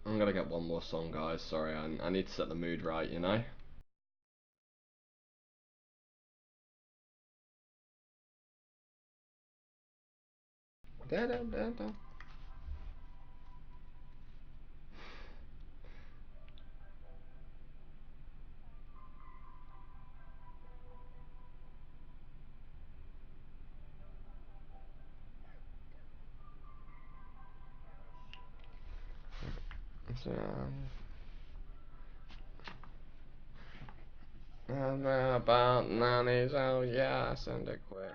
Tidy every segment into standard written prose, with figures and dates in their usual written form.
I'm gonna get one more song, guys. Sorry, I need to set the mood right, you know? Da, da, da, da. About nannies, oh yeah, send it quick.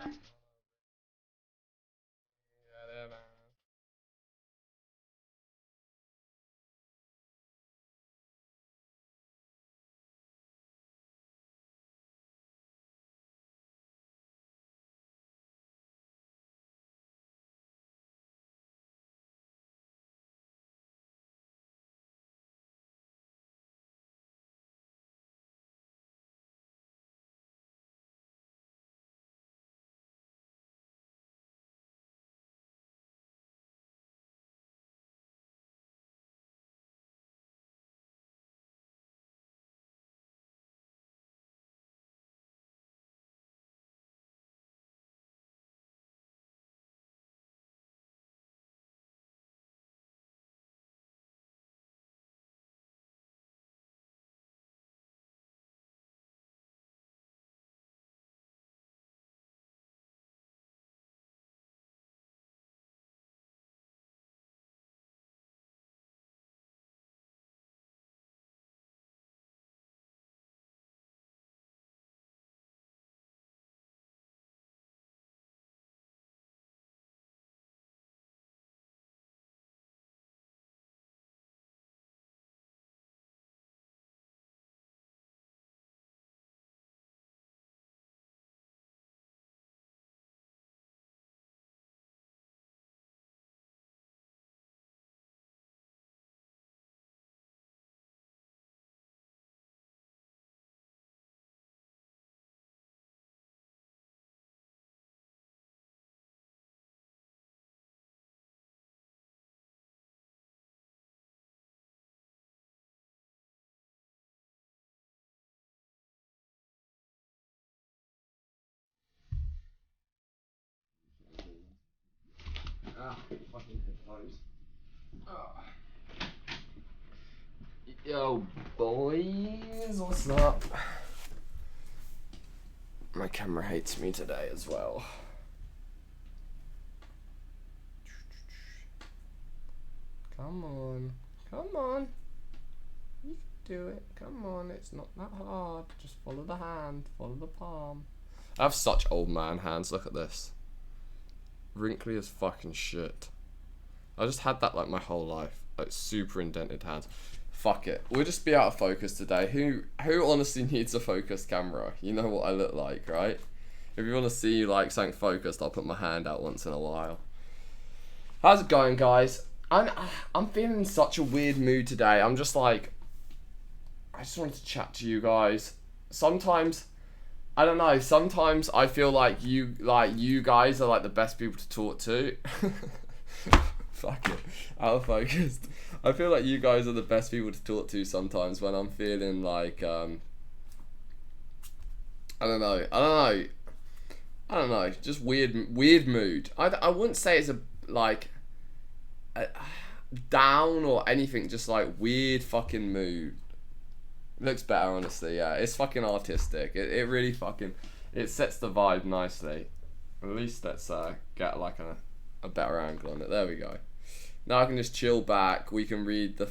Ah, fucking headphones. Ah. Yo, boys, what's up? My camera hates me today as well. Come on. Come on. You can do it. Come on, it's not that hard. Just follow the hand, follow the palm. I have such old man hands, look at this. Wrinkly as fucking shit. I just had that like my whole life. Like super indented hands. Fuck it. We'll just be out of focus today. Who honestly needs a focused camera? You know what I look like, right? If you want to see like something focused, I'll put my hand out once in a while. How's it going, guys? I'm feeling such a weird mood today. I'm just like, I just wanted to chat to you guys. Sometimes, I don't know. Sometimes I feel like you guys are like the best people to talk to. Fuck it, out of focus. I feel like you guys are the best people to talk to sometimes when I'm feeling like I don't know, just weird mood. I wouldn't say it's a down or anything, just like weird fucking mood. Looks better, honestly. Yeah, it's fucking artistic. It really fucking, it sets the vibe nicely. At least let's get like a better angle on it. There we go. Now I can just chill back. We can read the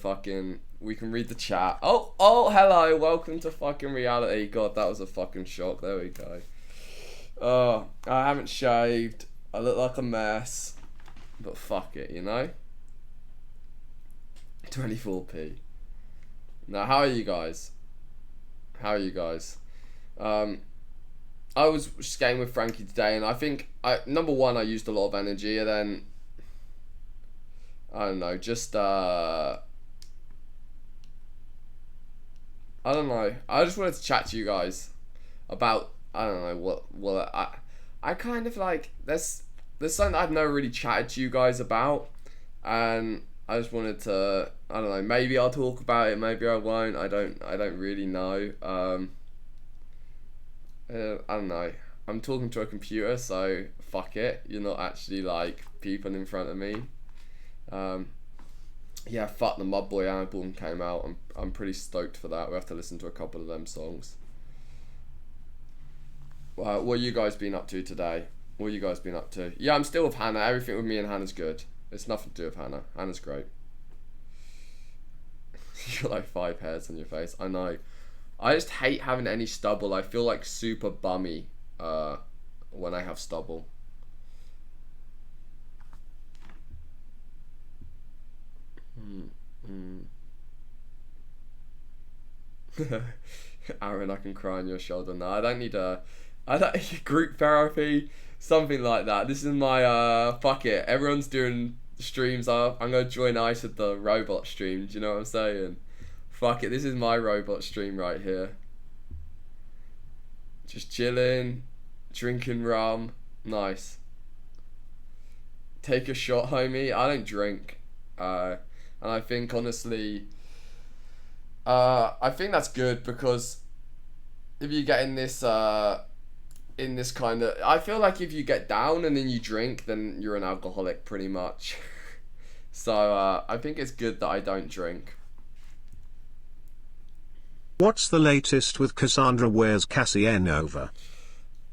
chat. Oh, hello. Welcome to fucking reality. God, that was a fucking shock. There we go. Oh, I haven't shaved. I look like a mess. But fuck it, you know? 24p. Now, how are you guys? I was skating with Frankie today, and I think number one, I used a lot of energy, and then I don't know, just I don't know. I just wanted to chat to you guys about, I don't know what I kind of like. There's something I've never really chatted to you guys about, and I just wanted to, I don't know, maybe I'll talk about it, maybe I won't. I don't really know. I don't know. I'm talking to a computer, so fuck it. You're not actually like people in front of me. Yeah, fuck, the Mud Boy album came out. I'm pretty stoked for that. We have to listen to a couple of them songs. What you guys been up to today? What you guys been up to? Yeah, I'm still with Hannah. Everything with me and Hannah's good. It's nothing to do with Hannah. Hannah's great. You got like 5 hairs on your face. I know. I just hate having any stubble. I feel like super bummy when I have stubble. Aaron, I can cry on your shoulder. No, I don't need group therapy, something like that. This is my fuck it. Everyone's doing streams up. I'm gonna join Ice with the robot stream. Do you know what I'm saying? Fuck it. This is my robot stream right here. Just chilling, drinking rum. Nice. Take a shot, homie. I don't drink. And I think honestly, I think that's good, because if you get in this kind of, I feel like if you get down and then you drink, then you're an alcoholic pretty much. So I think it's good that I don't drink. What's the latest with Cassandra? Where's Cassianova?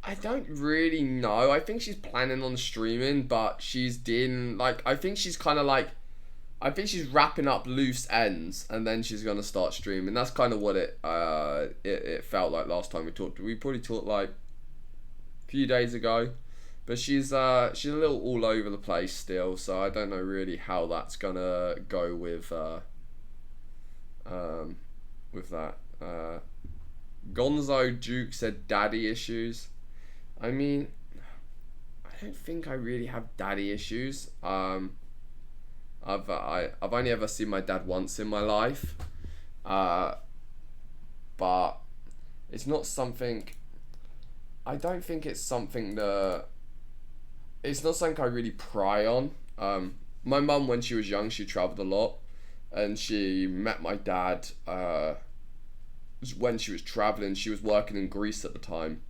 I don't really know. I think she's planning on streaming, but she's doing like, I think she's wrapping up loose ends, and then she's gonna start streaming. That's kind of what it felt like last time we talked. We probably talked like a few days ago, but she's a little all over the place still. So I don't know really how that's gonna go with that. Gonzo Duke said daddy issues. I mean, I don't think I really have daddy issues. I've only ever seen my dad once in my life, but it's not something. I don't think it's something that. It's not something I really pry on. My mum, when she was young, she travelled a lot, and she met my dad. When she was travelling, she was working in Greece at the time,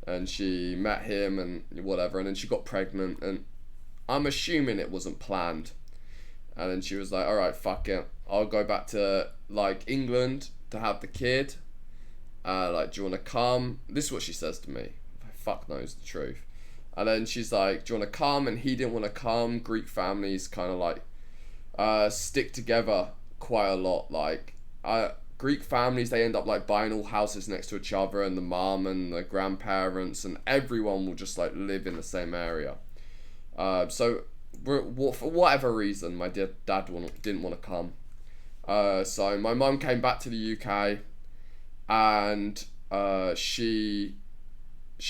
and she met him and whatever, and then she got pregnant, and I'm assuming it wasn't planned. And then she was like, alright, fuck it. I'll go back to, like, England to have the kid. Like, do you want to come? This is what she says to me. Fuck knows the truth. And then she's like, do you want to come? And he didn't want to come. Greek families kind of, like, stick together quite a lot. Like, Greek families, they end up, like, buying all houses next to each other. And the mum and the grandparents and everyone will just, like, live in the same area. So... for whatever reason, my dad didn't want to come. So my mum came back to the UK, and she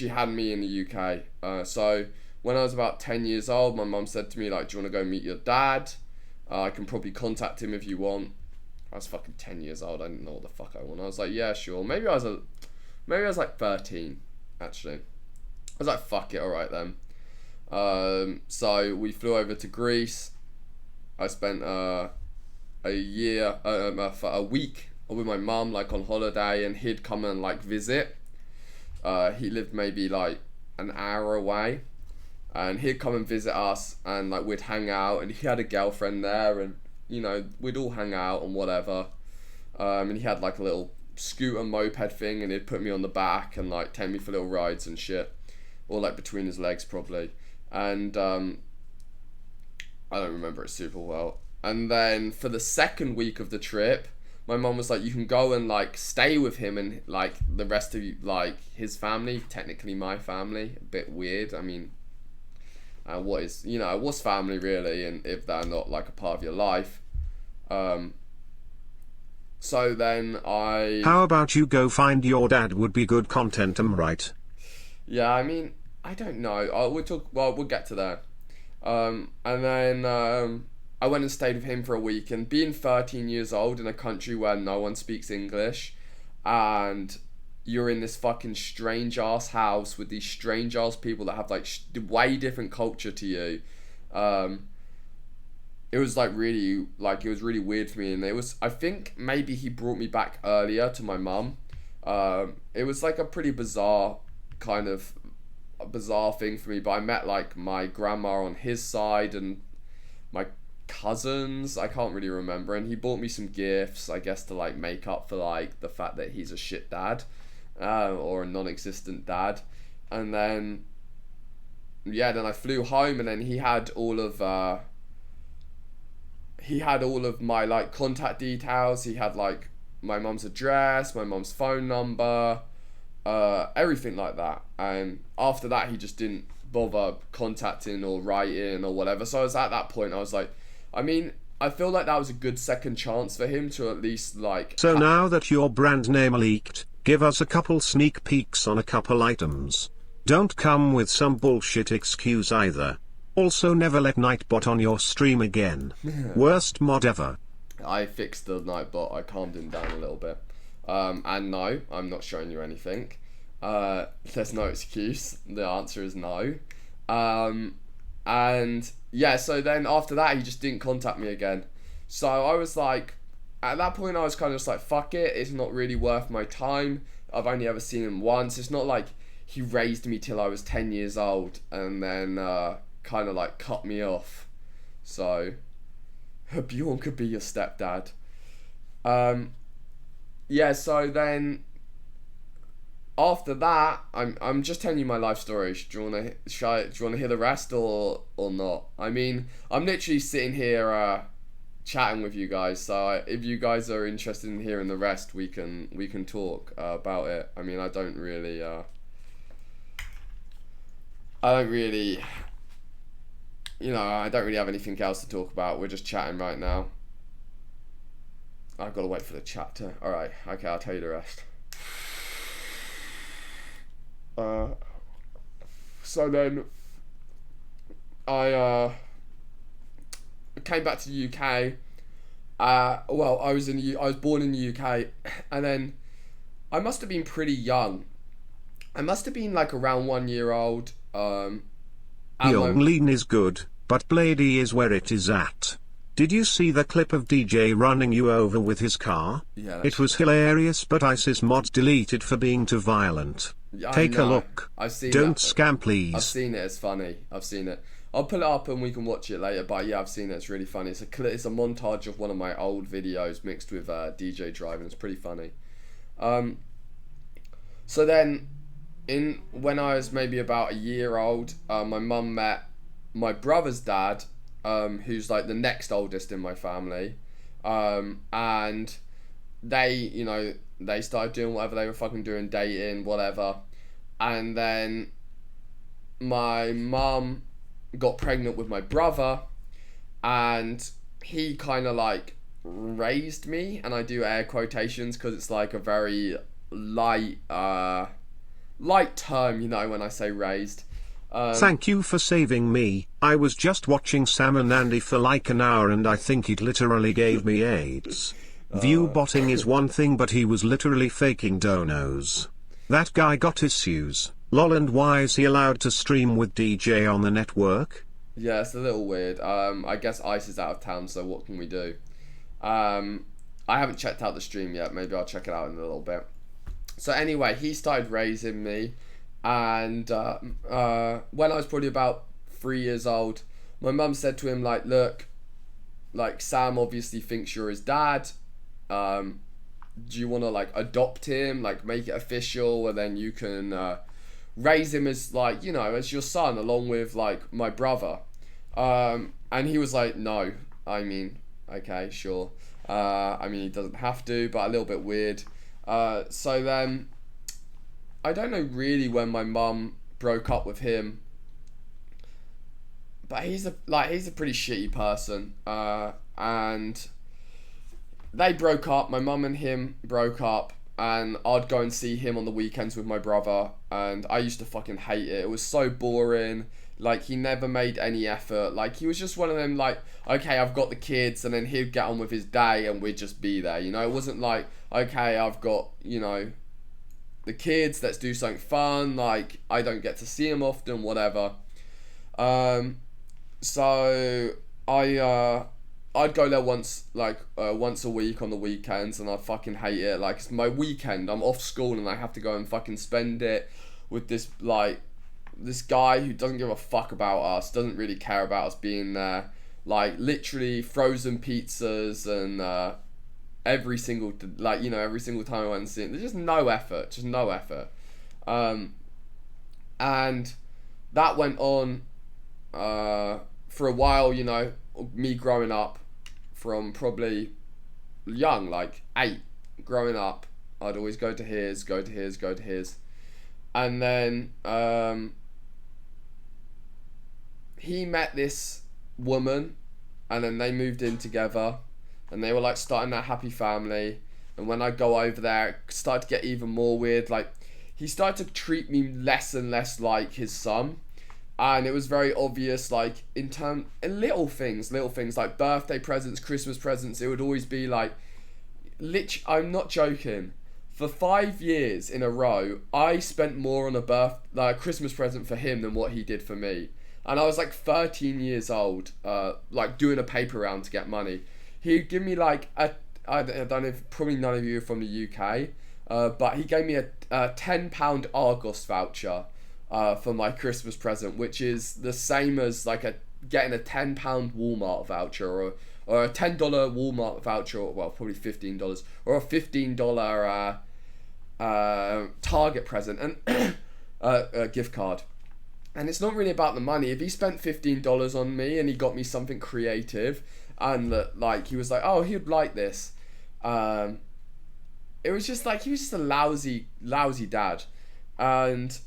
had me in the UK. So when I was about 10 years old, my mum said to me, like, do you want to go meet your dad? I can probably contact him if you want. I was fucking 10 years old. I didn't know what the fuck I want. I was like, yeah, sure. Maybe I was like 13, actually. I was like, fuck it, alright then. So we flew over to Greece. I spent a week with my mum, like, on holiday, and he'd come and, like, visit. He lived maybe like an hour away, and he'd come and visit us, and like we'd hang out, and he had a girlfriend there, and you know, we'd all hang out and whatever. And he had like a little scooter moped thing, and he'd put me on the back and like take me for little rides and shit, or like between his legs probably. And I don't remember it super well. And then for the second week of the trip, my mum was like, you can go and like stay with him and like the rest of you, like his family, technically my family. A bit weird. I mean, what is, you know, what's family really, and if they're not like a part of your life. So then How about you go find your dad? Would be good content, right? Yeah, I mean, I don't know. We'll get to that. And then I went and stayed with him for a week, and being 13 years old in a country where no one speaks English, and you're in this fucking strange ass house with these strange ass people that have like way different culture to you. it was like really, like, it was really weird for me. And it was, I think maybe he brought me back earlier to my mum. It was like a pretty bizarre kind of bizarre thing for me, but I met like my grandma on his side and my cousins, I can't really remember, and he bought me some gifts, I guess, to like make up for like the fact that he's a shit dad, or a non-existent dad. And then then I flew home, and then he had all of my like contact details. He had like my mum's address, my mum's phone number, everything like that. And after that, he just didn't bother contacting or writing or whatever. So I was at that point, I was like, I mean, I feel like that was a good second chance for him to at least like... So now that your brand name leaked, give us a couple sneak peeks on a couple items. Don't come with some bullshit excuse either. Also, never let Nightbot on your stream again. Worst mod ever. I fixed the Nightbot, I calmed him down a little bit. And no, I'm not showing you anything. There's no excuse. The answer is no. And yeah, so then after that, he just didn't contact me again. So I was like, at that point, I was kind of just like, fuck it, it's not really worth my time. I've only ever seen him once. It's not like he raised me till I was 10 years old and then kind of like cut me off. So Bjorn could be your stepdad. Yeah, so then after that, I'm just telling you my life story. Do you wanna hear the rest or not? I mean, I'm literally sitting here chatting with you guys. So if you guys are interested in hearing the rest, we can talk about it. I mean, I don't really have anything else to talk about. We're just chatting right now. I've got to wait for the chat to... Alright, okay, I'll tell you the rest. So then I came back to the UK. I was born in the UK, and then I must have been pretty young. I must have been like around 1 year old. Young lean is good, but Blvd is where it is at. Did you see the clip of DJ running you over with his car? Yeah, it was hilarious, but ISIS mods deleted for being too violent. Take a look. I've seen Don't that. scam, please. I've seen it. It's funny. I've seen it. I'll pull it up and we can watch it later. But yeah, I've seen it. It's really funny. It's a montage of one of my old videos mixed with DJ driving. It's pretty funny. So then, when I was maybe about a year old, my mum met my brother's dad, who's like the next oldest in my family, and they started doing whatever they were fucking doing, dating, whatever, and then my mum got pregnant with my brother, and he kind of like raised me, and I do air quotations because it's like a very light term, when I say raised. Thank you for saving me. I was just watching Sam and Andy for like an hour and I think it literally gave me AIDS. View botting is one thing, but he was literally faking donos. That guy got issues. Lol, and why is he allowed to stream with DJ on the network? Yeah, it's a little weird. I guess Ice is out of town, so what can we do? I haven't checked out the stream yet. Maybe I'll check it out in a little bit. So anyway, he started raising me. And when I was probably about 3 years old, my mum said to him, like, look, like, Sam obviously thinks you're his dad. Do you want to, like, adopt him, like, make it official, and then you can raise him as, like, as your son, along with, like, my brother. And he was like, no. I mean, okay, sure. I mean, he doesn't have to, but a little bit weird. So then... I don't know really when my mum broke up with him, but he's a pretty shitty person, and they broke up. My mum and him broke up, and I'd go and see him on the weekends with my brother, and I used to fucking hate it. It was so boring. Like, he never made any effort. Like, he was just one of them, like, okay, I've got the kids, and then he'd get on with his day, and we'd just be there, It wasn't like, okay, I've got, the kids, let's do something fun, like, I don't get to see him often, whatever. So I I'd go there once a week on the weekends, and I fucking hate it. Like, it's my weekend, I'm off school and I have to go and fucking spend it with this guy who doesn't give a fuck about us, doesn't really care about us being there. Like, literally frozen pizzas and every single every single time I went and see it, there's just no effort. And that went on for a while, me growing up from probably young, like 8, growing up, I'd always go to his. And then he met this woman, and then they moved in together, and they were like starting that happy family. And when I go over there, it started to get even more weird. Like, he started to treat me less and less like his son. And it was very obvious, like, in little things like birthday presents, Christmas presents. It would always be like, I'm not joking. For 5 years in a row, I spent more on a Christmas present for him than what he did for me. And I was like 13 years old, like doing a paper round to get money. He'd give me like I don't know if probably none of you are from the UK, but he gave me a £10 Argos voucher for my Christmas present, which is the same as like getting a £10 Walmart voucher or a $10 Walmart voucher, well, probably $15, or a $15 Target present and a gift card. And it's not really about the money. If he spent $15 on me and he got me something creative, and like he was like, oh, he'd like this, it was just like, he was just a lousy dad. And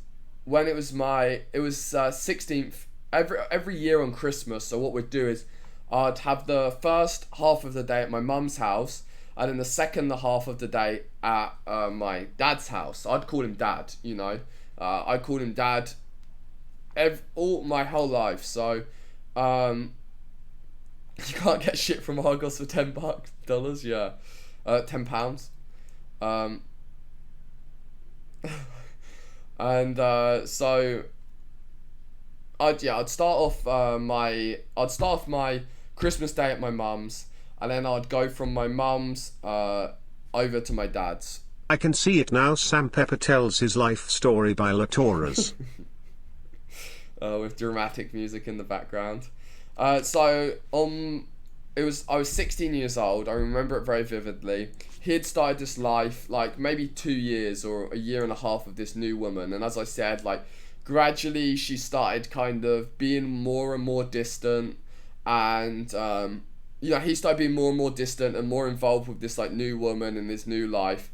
when it was 16th, every year on Christmas, so what we'd do is I'd have the first half of the day at my mum's house, and then the second half of the day at my dad's house. I'd call him dad, I called him dad all my whole life. So you can't get shit from Argos for $10, yeah, £10. And so I'd start off my Christmas day at my mum's, and then I'd go from my mum's over to my dad's. I can see it now. Sam Pepper tells his life story by Latoras. With dramatic music in the background. I was 16 years old. I remember it very vividly. He had started this life, like maybe 2 years or a year and a half of this new woman. And as I said, like, gradually she started kind of being more and more distant. And, he started being more and more distant and more involved with this, like, new woman and this new life.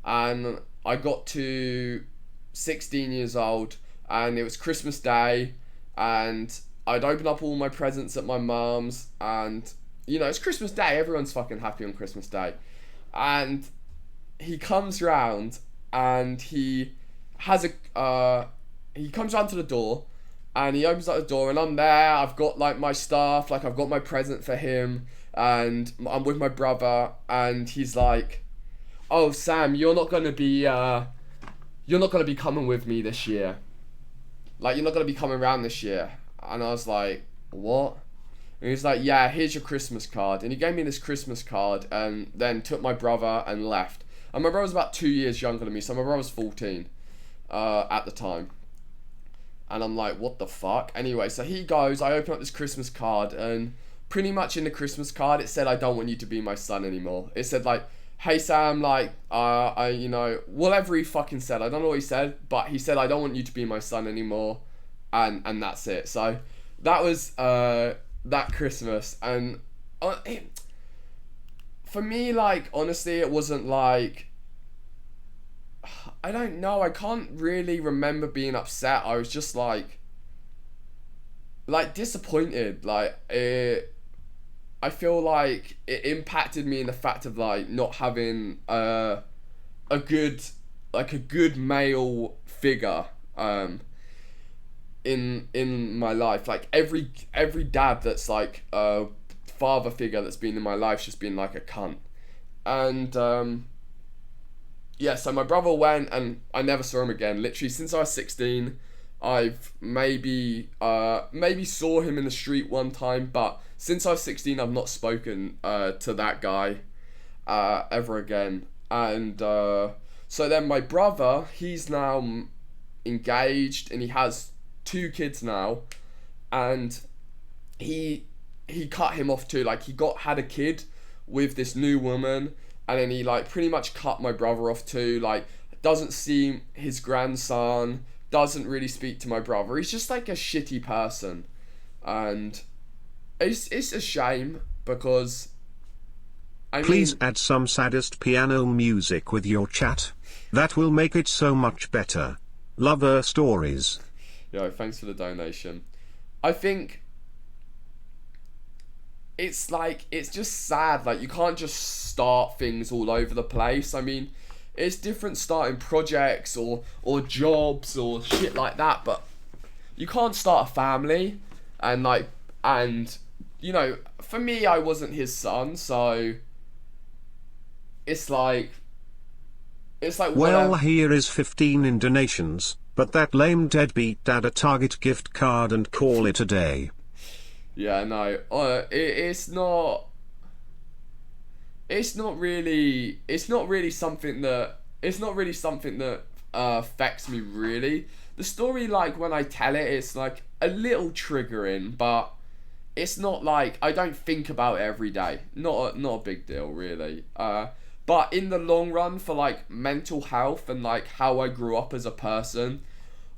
And I got to 16 years old, and it was Christmas Day, and I'd open up all my presents at my mum's, and it's Christmas Day, everyone's fucking happy on Christmas Day. And he comes round, and he comes round to the door, and he opens up the door, and I'm there, I've got like my stuff, like I've got my present for him, and I'm with my brother, and he's like, oh, Sam, you're not gonna be coming with me this year. Like, you're not going to be coming around this year. And I was like, what? And he's like, yeah, here's your Christmas card. And he gave me this Christmas card and then took my brother and left. And my brother was about 2 years younger than me, so my brother was 14 at the time. And I'm like, what the fuck? Anyway, so he goes, I open up this Christmas card, and pretty much in the Christmas card, it said, I don't want you to be my son anymore. It said, like, hey Sam, like, whatever he fucking said. I don't know what he said, but he said, I don't want you to be my son anymore, and that's it. So that was that Christmas, and for me, like, honestly, it wasn't like, I don't know, I can't really remember being upset. I was just like disappointed. Like, I feel like it impacted me in the fact of like not having a good male figure in my life. Like, every dad that's like a father figure that's been in my life's just been like a cunt. And so my brother went, and I never saw him again. Literally since I was 16, I've maybe saw him in the street one time, but since I was 16, I've not spoken to that guy ever again. And so then my brother, he's now engaged and he has 2 kids now, and he cut him off too. Like, he had a kid with this new woman, and then he like pretty much cut my brother off too. Like, doesn't see his grandson, doesn't really speak to my brother. He's just like a shitty person, and it's a shame because Please add some saddest piano music with your chat. That will make it so much better. Love her stories. Yo, thanks for the donation. I think it's just sad. Like, you can't just start things all over the place. I mean, it's different starting projects or jobs or shit like that, but you can't start a family and you know, for me, I wasn't his son, so it's like well, here is 15 in donations, but that lame deadbeat dad a Target gift card and call it a day. Yeah, no, it's not really something that affects me really. The story, like, when I tell it, it's like a little triggering, but it's not like I don't think about it every day. Not a big deal really. But in the long run, for like mental health and like how I grew up as a person,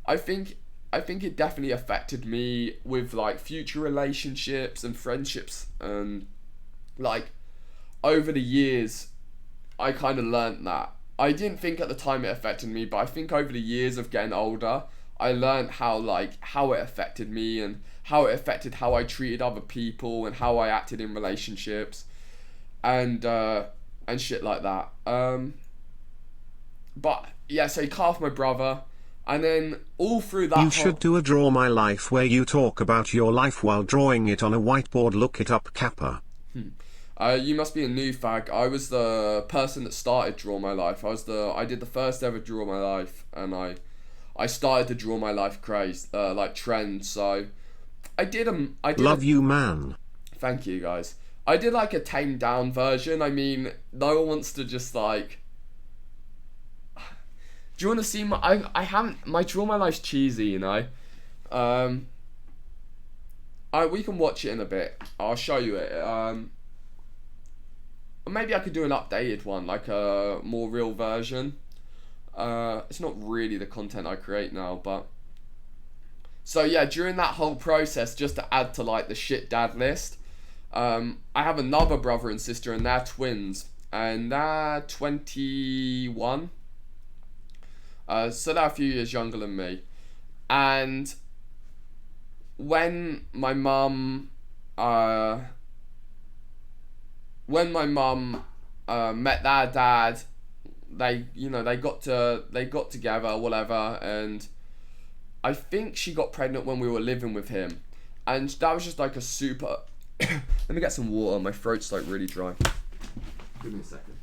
I think it definitely affected me with like future relationships and friendships, and like over the years I kind of learnt that. I didn't think at the time it affected me, but I think over the years of getting older, I learned how it affected me and how it affected how I treated other people and how I acted in relationships and shit like that. But yeah, so he cut off my brother, and then all through that you should do a Draw My Life where you talk about your life while drawing it on a whiteboard. Look it up, Kappa. You must be a new fag. I was the person that started Draw My Life. I did the first ever Draw My Life, and I started the Draw My Life craze, like trend. So I did Love you, man. Thank you, guys. I did like a tamed down version. I mean, no one wants to just like. Do you want to see my Draw My Life's cheesy, you know. We can watch it in a bit. I'll show you it. Maybe I could do an updated one, like a more real version. It's not really the content I create now, but. So yeah, during that whole process, just to add to like the shit dad list, I have another brother and sister, and they're twins, and they're 21. So they're a few years younger than me. And when my mum met their dad, they got together, whatever, and I think she got pregnant when we were living with him, and that was just like a super. Let me get some water. My throat's like really dry. Give me a second.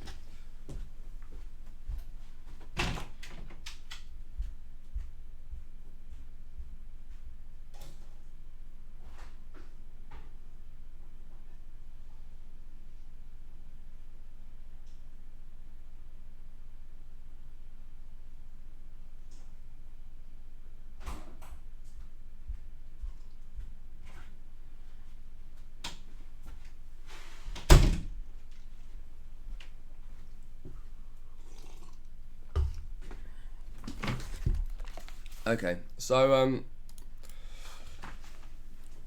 Okay, so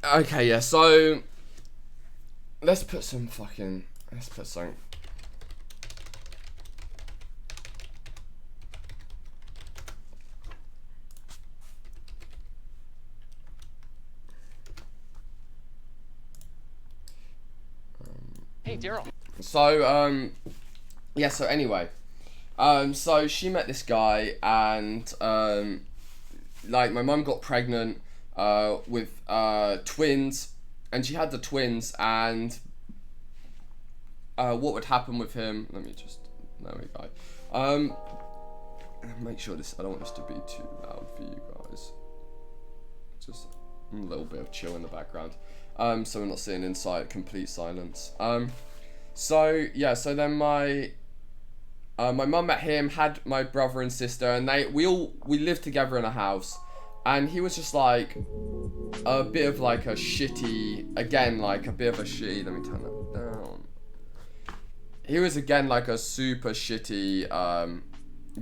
okay, yeah, so let's put some. Hey, Daryl. So yeah, so anyway, so she met this guy, and like, my mum got pregnant with twins, and she had the twins, and what would happen with him, there we go. Make sure I don't want this to be too loud for you guys. just a little bit of chill in the background. So we're not sitting in complete silence. So yeah, so then my mum met him, had my brother and sister, and we lived together in a house, and he was just like a bit of like a shitty, again like a bit of a shitty. Let me turn that down. He was again like a super shitty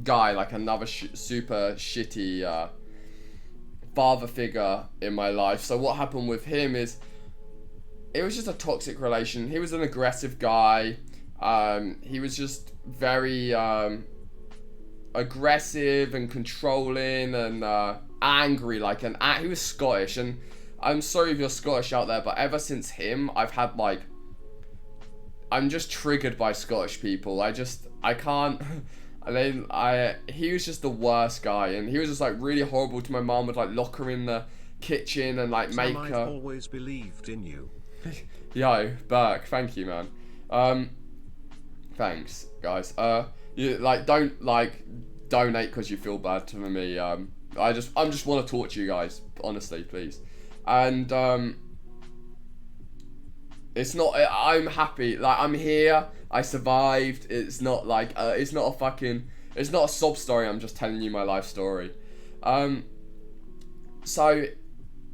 guy, like another super shitty father figure in my life. So what happened with him is it was just a toxic relation. He was an aggressive guy. He was just very aggressive and controlling and angry. He was Scottish, and I'm sorry if you're Scottish out there, but ever since him, I'm just triggered by Scottish people. I can't. He was just the worst guy, and he was just like really horrible to my mom. Would like lock her in the kitchen and like make her. I've always believed in you. Yo, Burke, thank you, man. Thanks, guys. You don't donate because you feel bad to me. I just want to talk to you guys, honestly, please. And it's not. I'm happy. Like I'm here. I survived. It's not like it's not a sob story. I'm just telling you my life story. So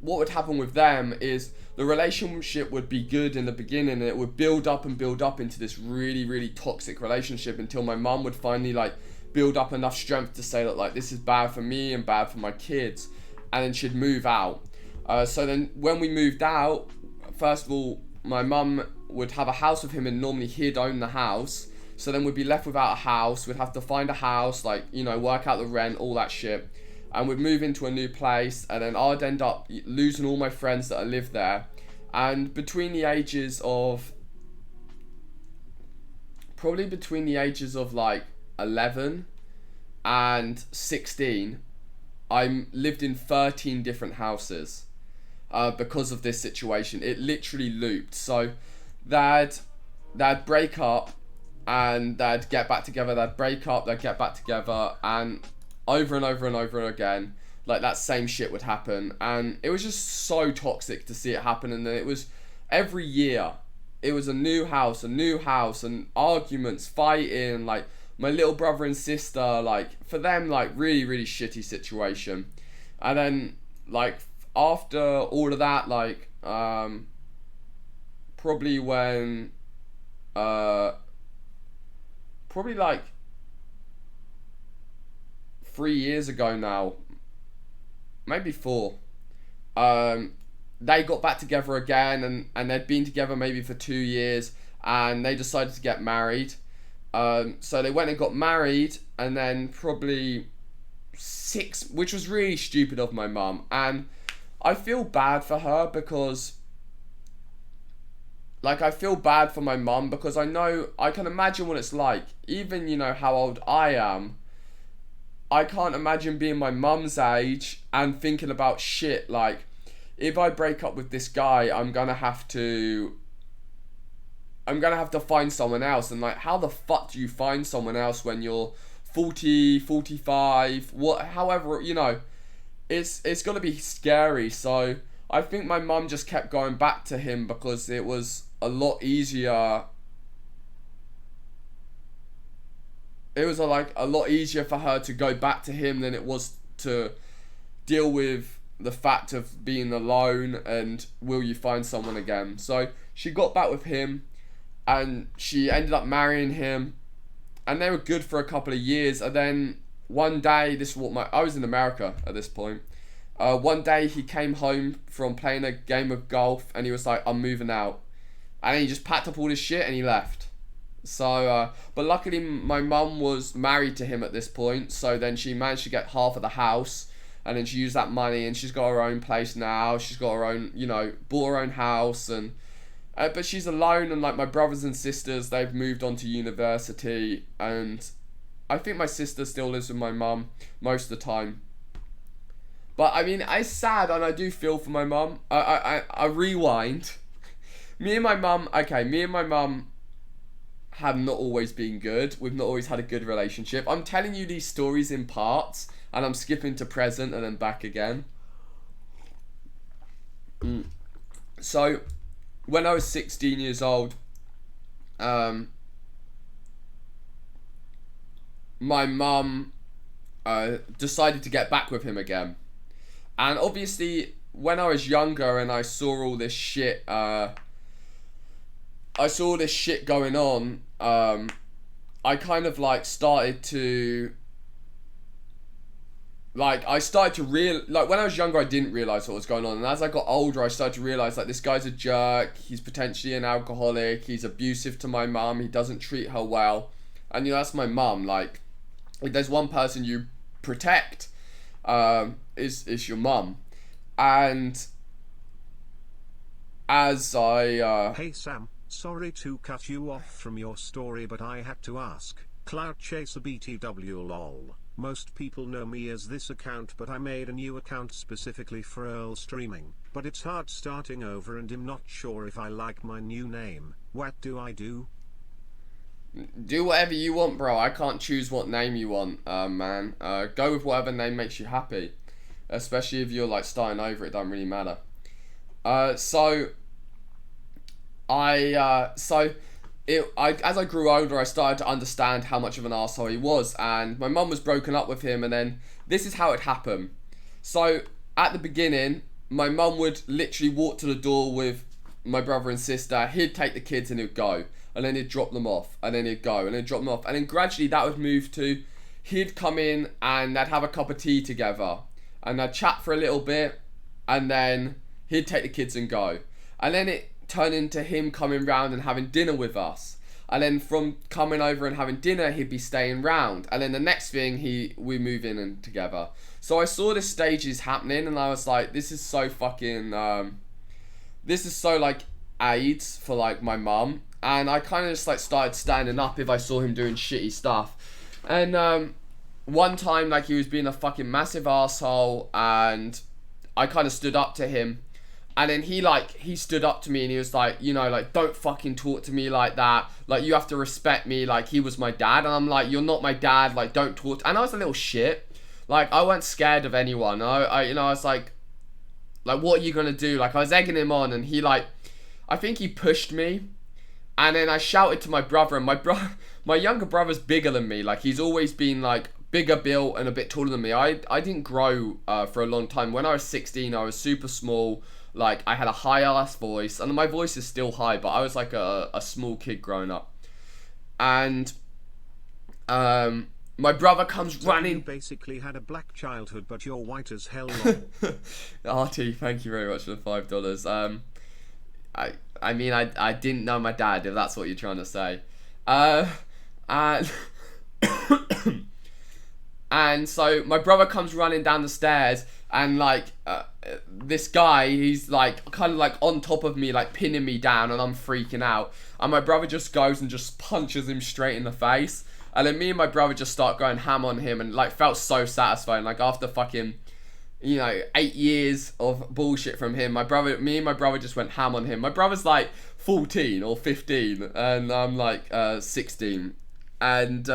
what would happen with them is the relationship would be good in the beginning, and it would build up into this really, really toxic relationship until my mum would finally like build up enough strength to say that like this is bad for me and bad for my kids, and then she'd move out. So then when we moved out, first of all, my mum would have a house with him, and normally he'd own the house. So then we'd be left without a house. We'd have to find a house, like, you know, work out the rent, all that shit. And we'd move into a new place, and then I'd end up losing all my friends that lived there. And between the ages of like 11 and 16, I lived in 13 different houses because of this situation. It literally looped. So they'd break up and they'd get back together, they'd break up, they'd get back together, and over and over and over again, like that same shit would happen. And it was just so toxic to see it happen. And then it was every year, it was a new house, and arguments, fighting, like my little brother and sister, like for them, like really, really shitty situation. And then like after all of that, like probably like 3 years ago now, maybe 4, they got back together again, and they'd been together maybe for 2 years, and they decided to get married. So they went and got married, and then probably 6, which was really stupid of my mum, and I feel bad for her because like I feel bad for my mum because I can imagine what it's like. Even, you know, how old I am, I can't imagine being my mum's age and thinking about shit like, if I break up with this guy, I'm gonna have to find someone else. And like, how the fuck do you find someone else when you're 40, 45, however, you know, it's gonna be scary. So I think my mum just kept going back to him because it was a lot easier. It was a lot easier for her to go back to him than it was to deal with the fact of being alone and will you find someone again. So she got back with him, and she ended up marrying him, and they were good for a couple of years. And then one day, I was in America at this point. One day he came home from playing a game of golf, and he was like, I'm moving out. And he just packed up all his shit and he left. So, but luckily my mum was married to him at this point, so then she managed to get half of the house, and then she used that money, and she's got her own place now. She's got her own, you know, bought her own house, and but she's alone. And like my brothers and sisters, they've moved on to university, and I think my sister still lives with my mum most of the time. But I mean, it's sad, and I do feel for my mum. I rewind. Me and my mum have not always been good. We've not always had a good relationship. I'm telling you these stories in parts, and I'm skipping to present and then back again. So, when I was 16 years old, my mum decided to get back with him again. And obviously, when I was younger and I saw all this shit, going on, I kind of like started to when I was younger, I didn't realize what was going on, and as I got older, I started to realize like this guy's a jerk. He's potentially an alcoholic. He's abusive to my mum. He doesn't treat her well, and that's my mum. Like, if there's one person you protect, is your mum. And as I Hey Sam, sorry to cut you off from your story, but I had to ask. Cloud Chaser BTW lol. Most people know me as this account, but I made a new account specifically for Earl streaming. But it's hard starting over and I'm not sure if I like my new name. What do I do? Do whatever you want, bro. I can't choose what name you want, man. Go with whatever name makes you happy. Especially if you're like starting over, it doesn't really matter. As I grew older, I started to understand how much of an arsehole he was, and my mum was broken up with him, and then this is how it happened. So at the beginning, my mum would literally walk to the door with my brother and sister. He'd take the kids and he'd go, and then he'd drop them off, and then he'd go, and then drop them off, and then gradually that would move to he'd come in and they'd have a cup of tea together, and they'd chat for a little bit, and then he'd take the kids and go, and then it turned into him coming round and having dinner with us, and then from coming over and having dinner, he'd be staying round, and then the next thing we move in and together. So I saw the stages happening, and I was like, this is so fucking this is so like AIDS for like my mum. And I kind of just like started standing up if I saw him doing shitty stuff. And one time, like, he was being a fucking massive arsehole, and I kind of stood up to him. And then he stood up to me and he was like, like, don't fucking talk to me like that. Like, you have to respect me. Like, he was my dad. And I'm like, you're not my dad. Like, don't talk. And I was a little shit. Like, I wasn't scared of anyone. I was like, what are you going to do? Like, I was egging him on, and I think he pushed me. And then I shouted to my brother, and my younger brother's bigger than me. Like, he's always been like bigger built and a bit taller than me. I didn't grow for a long time. When I was 16, I was super small. Like, I had a high ass voice, and my voice is still high, but I was like a small kid growing up. And my brother comes running. You basically had a black childhood, but you're white as hell. RT, thank you very much for the $5. I mean, I didn't know my dad, if that's what you're trying to say. And so my brother comes running down the stairs, and like this guy, he's like kind of like on top of me, like pinning me down, and I'm freaking out. And my brother just goes and just punches him straight in the face. And then me and my brother just start going ham on him, and like felt so satisfying. Like, after fucking 8 years of bullshit from him, me and my brother just went ham on him. My brother's like 14 or 15, and I'm like 16. And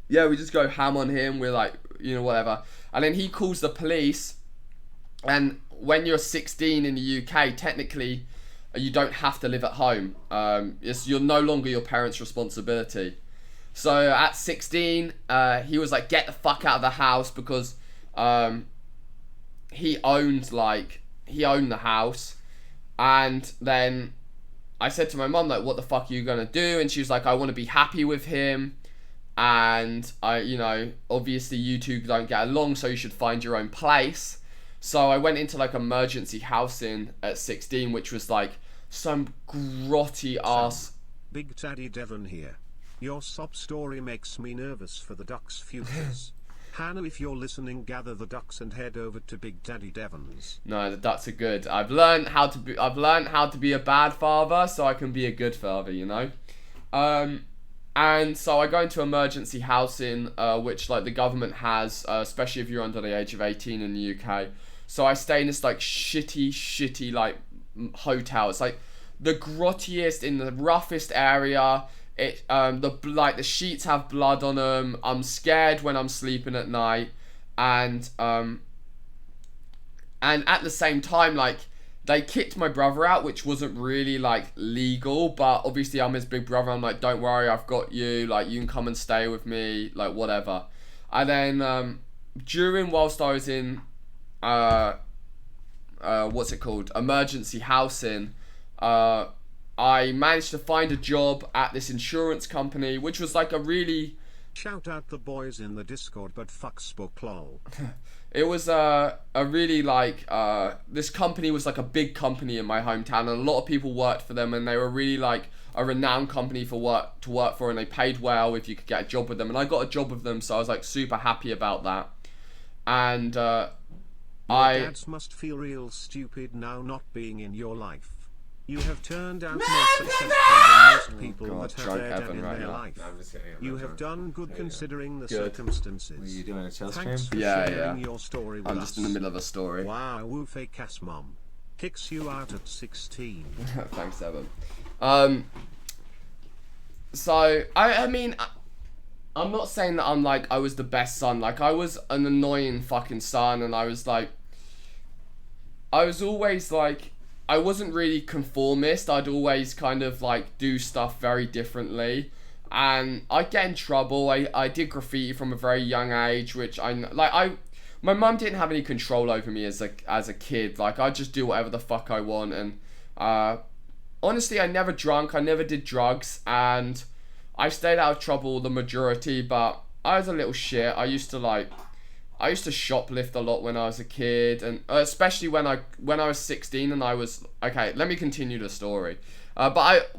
yeah, we just go ham on him. We're like, whatever. And then he calls the police. And when you're 16 in the UK, technically, you don't have to live at home. You're no longer your parents' responsibility. So at 16, he was like, get the fuck out of the house, because he owned the house. And then I said to my mum, like, what the fuck are you gonna do? And she was like, I want to be happy with him, and obviously you two don't get along, so you should find your own place. So I went into like emergency housing at 16, which was like some grotty ass. Big Daddy Devon here. Your sob story makes me nervous for the Ducks' futures. Hannah, if you're listening, gather the ducks and head over to Big Daddy Devon's. No, the ducks are good. I've learned how to be a bad father, so I can be a good father, And so I go into emergency housing, which like the government has, especially if you're under the age of 18 in the UK. So I stay in this like shitty like hotel. It's like the grottiest in the roughest area. The sheets have blood on them. I'm scared when I'm sleeping at night, and at the same time, like, they kicked my brother out, which wasn't really like legal, but obviously I'm his big brother. I'm like, don't worry, I've got you. Like, you can come and stay with me, like whatever. And then whilst I was in what's it called, emergency housing, I managed to find a job at this insurance company, which was like a really... Shout out the boys in the Discord, but fuck Spook lol. It was a really like, this company was like a big company in my hometown, and a lot of people worked for them, and they were really like a renowned company to work for, and they paid well if you could get a job with them, and I got a job with them, so I was like super happy about that. And Your dads must feel real stupid now not being in your life. You have turned out more successful than most people that have their dad in their life. No, I'm just kidding. You have done good considering the Good. circumstances. Were you doing a chill stream? Thanks for Yeah, sharing yeah. your story with I'm us. just in the middle of a story. Wow, woo fake ass mom. Kicks you out at 16. Thanks, Evan. So I mean, I'm not saying that I'm like I was the best son. Like, I was an annoying fucking son, and I was always like, I wasn't really conformist. I'd always kind of like do stuff very differently, and I'd get in trouble. I did graffiti from a very young age, which my mum didn't have any control over me as a kid. Like, I just do whatever the fuck I want, and honestly, I never drunk, I never did drugs, and I stayed out of trouble the majority, but I was a little shit. I used to shoplift a lot when I was a kid, and especially when I was 16, and I was... Okay, let me continue the story.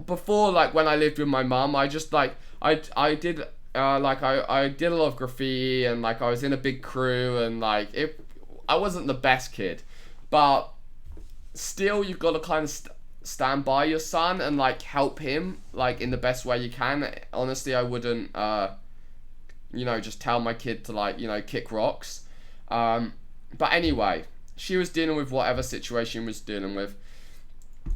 Before, like, when I lived with my mum, I just, like, I did a lot of graffiti, and, like, I was in a big crew, and, like, I wasn't the best kid, but still, you've got to kind of stand by your son and, like, help him, like, in the best way you can. Honestly, I wouldn't, just tell my kid to, like, kick rocks. But anyway, she was dealing with whatever situation she was dealing with.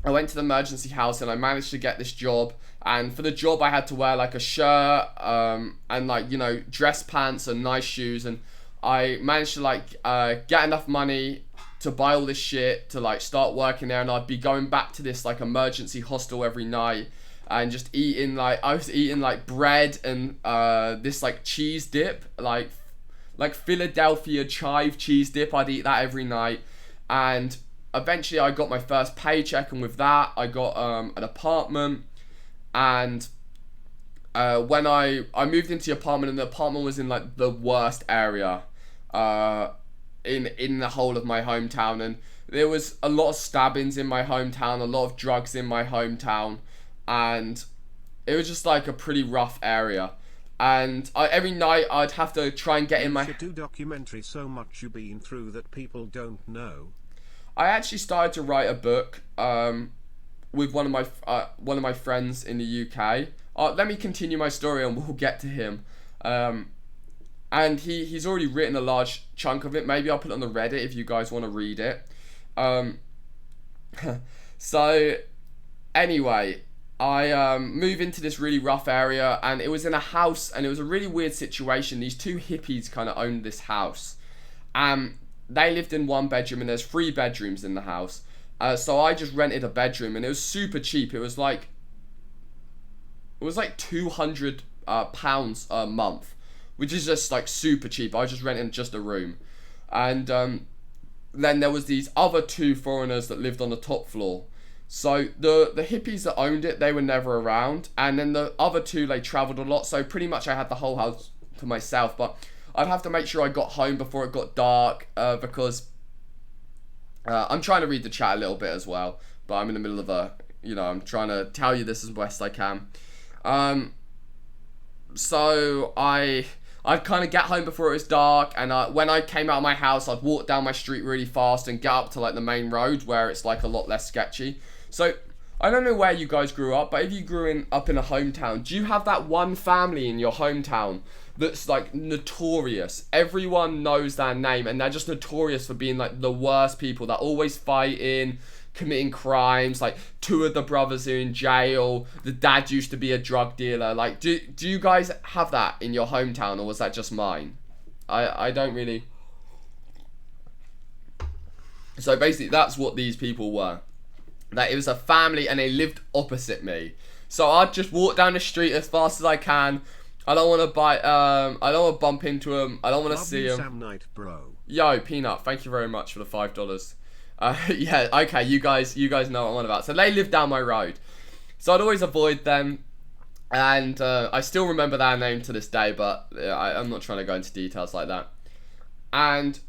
I went to the emergency house, and I managed to get this job, and for the job I had to wear like a shirt, and like, dress pants and nice shoes, and I managed to like get enough money to buy all this shit to like start working there, and I'd be going back to this like emergency hostel every night and just eating, like, I was eating like bread and this like cheese dip, like Philadelphia chive cheese dip. I'd eat that every night, and eventually I got my first paycheck, and with that I got an apartment. And when I moved into the apartment, and the apartment was in like the worst area in the whole of my hometown, and there was a lot of stabbings in my hometown, a lot of drugs in my hometown, and it was just like a pretty rough area. And every night I'd have to try and get in my... You should do documentary so much you've been through that people don't know. I actually started to write a book with one of my friends in the UK. Let me continue my story and we'll get to him. And he's already written a large chunk of it. Maybe I'll put it on the Reddit if you guys want to read it. So anyway, I moved into this really rough area, and it was in a house, and it was a really weird situation. These two hippies kind of owned this house. They lived in one bedroom, and there's 3 bedrooms in the house. So I just rented a bedroom, and it was super cheap. It was like £200 a month, which is just like super cheap. I was just renting just a room. And then there was these other 2 foreigners that lived on the top floor. So the hippies that owned it, they were never around, and then the other 2, they traveled a lot, so pretty much I had the whole house to myself. But I'd have to make sure I got home before it got dark, because I'm trying to read the chat a little bit as well, but I'm in the middle of I'm trying to tell you this as best I can. So I'd kind of get home before it was dark, and when I came out of my house, I'd walk down my street really fast and get up to like the main road where it's like a lot less sketchy. So I don't know where you guys grew up, but if you grew up in a hometown, do you have that one family in your hometown that's like notorious? Everyone knows their name, and they're just notorious for being like the worst people. They're always fighting, committing crimes. Like 2 of the brothers are in jail. The dad used to be a drug dealer. Like, do you guys have that in your hometown, or was that just mine? I don't really... So basically, that's what these people were. That it was a family, and they lived opposite me. So I'd just walk down the street as fast as I can. I don't want to bite. I don't want to bump into them. I don't want to see them. Sam Knight, bro. Yo, Peanut, thank you very much for the $5. Yeah, okay, you guys know what I'm on about. So they lived down my road, so I'd always avoid them, and I still remember their name to this day, but I'm not trying to go into details like that. And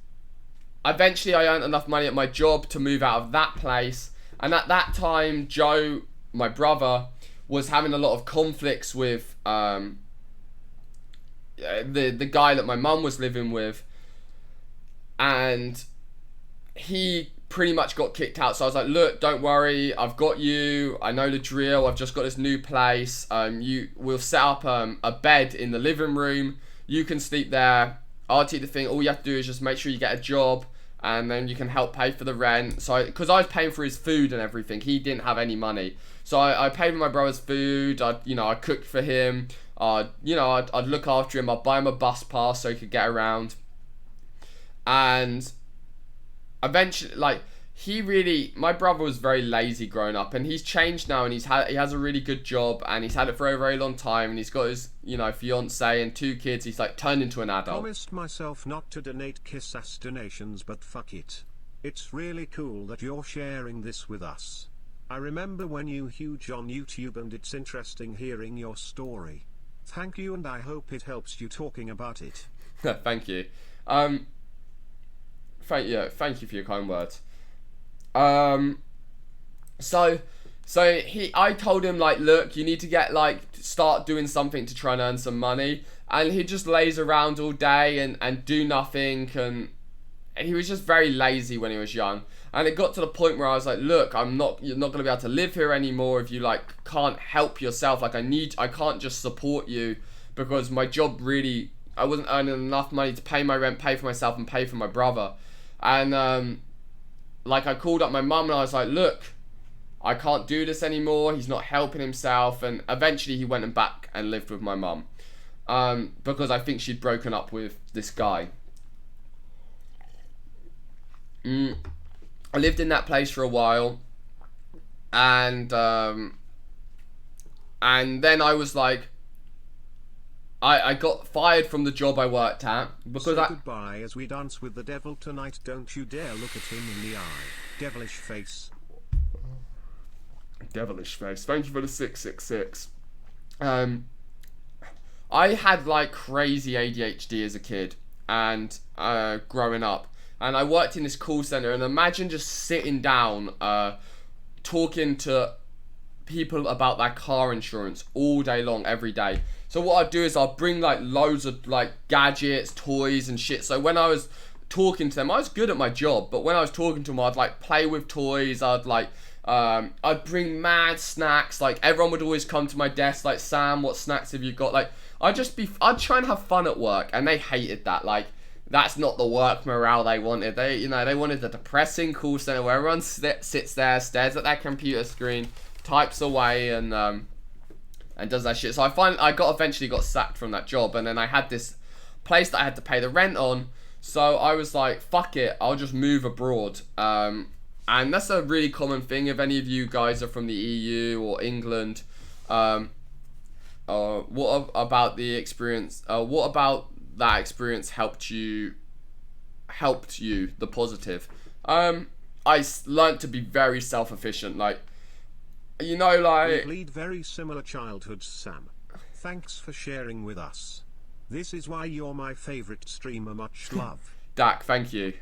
eventually, I earned enough money at my job to move out of that place. And at that time, Joe, my brother, was having a lot of conflicts with the guy that my mum was living with, and he pretty much got kicked out. So I was like, look, don't worry, I've got you, I know the drill, I've just got this new place, we'll set up a bed in the living room, you can sleep there, I'll take the thing, all you have to do is just make sure you get a job, and then you can help pay for the rent. So because I was paying for his food and everything, he didn't have any money, so I paid for my brother's food. I cooked for him. I'd look after him. I'd buy him a bus pass so he could get around. And eventually, my brother was very lazy growing up, and he's changed now, and he has a really good job, and he's had it for a very long time, and he's got his fiance and 2 kids. He's like turned into an adult. Promised myself not to donate kiss ass donations, but fuck it. It's really cool that you're sharing this with us. I remember when you huge on YouTube, and it's interesting hearing your story. Thank you, and I hope it helps you talking about it. Thank you. Thank you for your kind words. So I told him, like, look, you need to start doing something to try and earn some money. And he just lays around all day and do nothing, and he was just very lazy when he was young. And it got to the point where I was like, look, you're not going to be able to live here anymore if you can't help yourself. I can't just support you, because my job really, I wasn't earning enough money to pay my rent, pay for myself, and pay for my brother. And I called up my mum, and I was like, look, I can't do this anymore. He's not helping himself. And eventually he went back and lived with my mum, because I think she'd broken up with this guy. I lived in that place for a while, and then I was like, I got fired from the job I worked at because Say goodbye as we dance with the devil tonight. Don't you dare look at him in the eye. Devilish face. Devilish face. Thank you for the 666. I had crazy ADHD as a kid and growing up, and I worked in this call center. And imagine just sitting down, talking to people about their car insurance all day long, every day. So what I'd do is I'd bring loads of gadgets, toys and shit. So when I was talking to them, I was good at my job, but when I was talking to them, I'd play with toys. I'd bring mad snacks. Everyone would always come to my desk Sam, what snacks have you got? I'd try and have fun at work, and they hated that. That's not the work morale they wanted. They wanted the depressing call center where everyone sits there, stares at their computer screen, types away, and does that shit. So I eventually got sacked from that job, and then I had this place that I had to pay the rent on. So I was like, fuck it, I'll just move abroad. And that's a really common thing. If any of you guys are from the EU or England, what about the experience? What about that experience helped you? The positive. I learned to be very self-efficient. We lead very similar childhoods, Sam. Thanks for sharing with us. This is why you're my favorite streamer. Much love. Dak, thank you.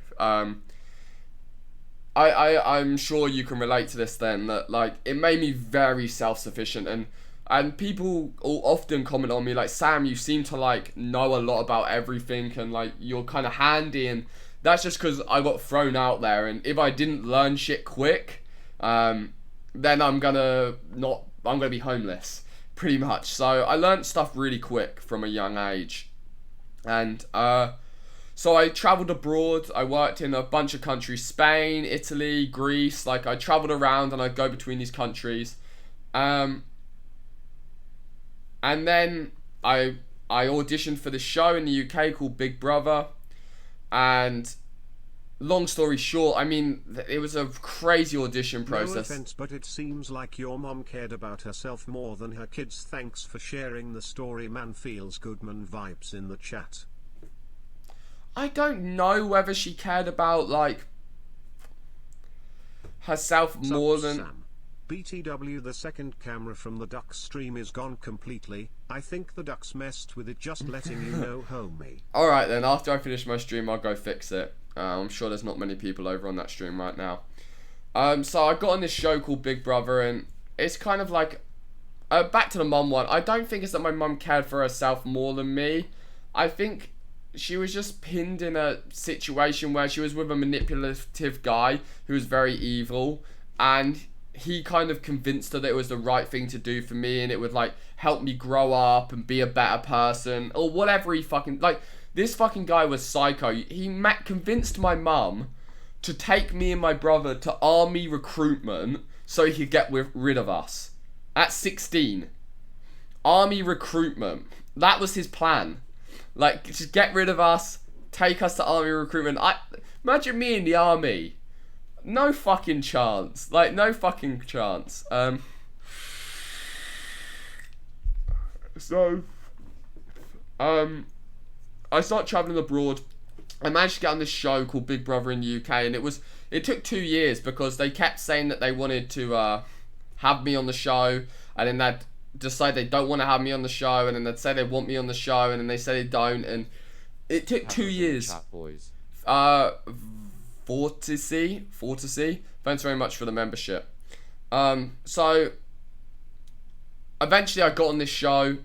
I'm sure you can relate to this then, that it made me very self-sufficient, and people often comment on me Sam, you seem to know a lot about everything, and you're kind of handy, and that's just because I got thrown out there, and if I didn't learn shit quick, then I'm gonna be homeless, pretty much. So I learned stuff really quick from a young age, and so I traveled abroad. I worked in a bunch of countries: Spain, Italy, Greece. I traveled around, and I'd go between these countries, and then I auditioned for this show in the UK called Big Brother, and long story short, I mean, it was a crazy audition No process. offense, but it seems like your mom cared about herself more than her kids. Thanks for sharing the story, man. Feels good, man. Vibes in the chat. I don't know whether she cared about, like, herself more than... Sam. BTW, the second camera from the Ducks stream is gone completely. I think the Ducks messed with it, just letting you know, homie. Alright then, after I finish my stream, I'll go fix it. I'm sure there's not many people over on that stream right now. So I got on this show called Big Brother, and it's kind of like... back to the mum one. I don't think it's that my mum cared for herself more than me. I think she was just pinned in a situation where she was with a manipulative guy who was very evil, and he kind of convinced her that it was the right thing to do for me, and it would, like, help me grow up and be a better person, or whatever he fucking... Like, this fucking guy was psycho. He convinced my mum to take me and my brother to army recruitment so he could get rid of us. At 16. Army recruitment. That was his plan. Like, just get rid of us, take us to army recruitment. Imagine me in the army. No fucking chance. Like, no fucking chance. I started traveling abroad. I managed to get on this show called Big Brother in the UK, and it took 2 years because they kept saying that they wanted to have me on the show, and then they'd decide they don't want to have me on the show, and then they'd say they want me on the show, and then they say they don't, and it took 2 years. Chat, boys. Fortisy. Thanks very much for the membership. So eventually I got on this show,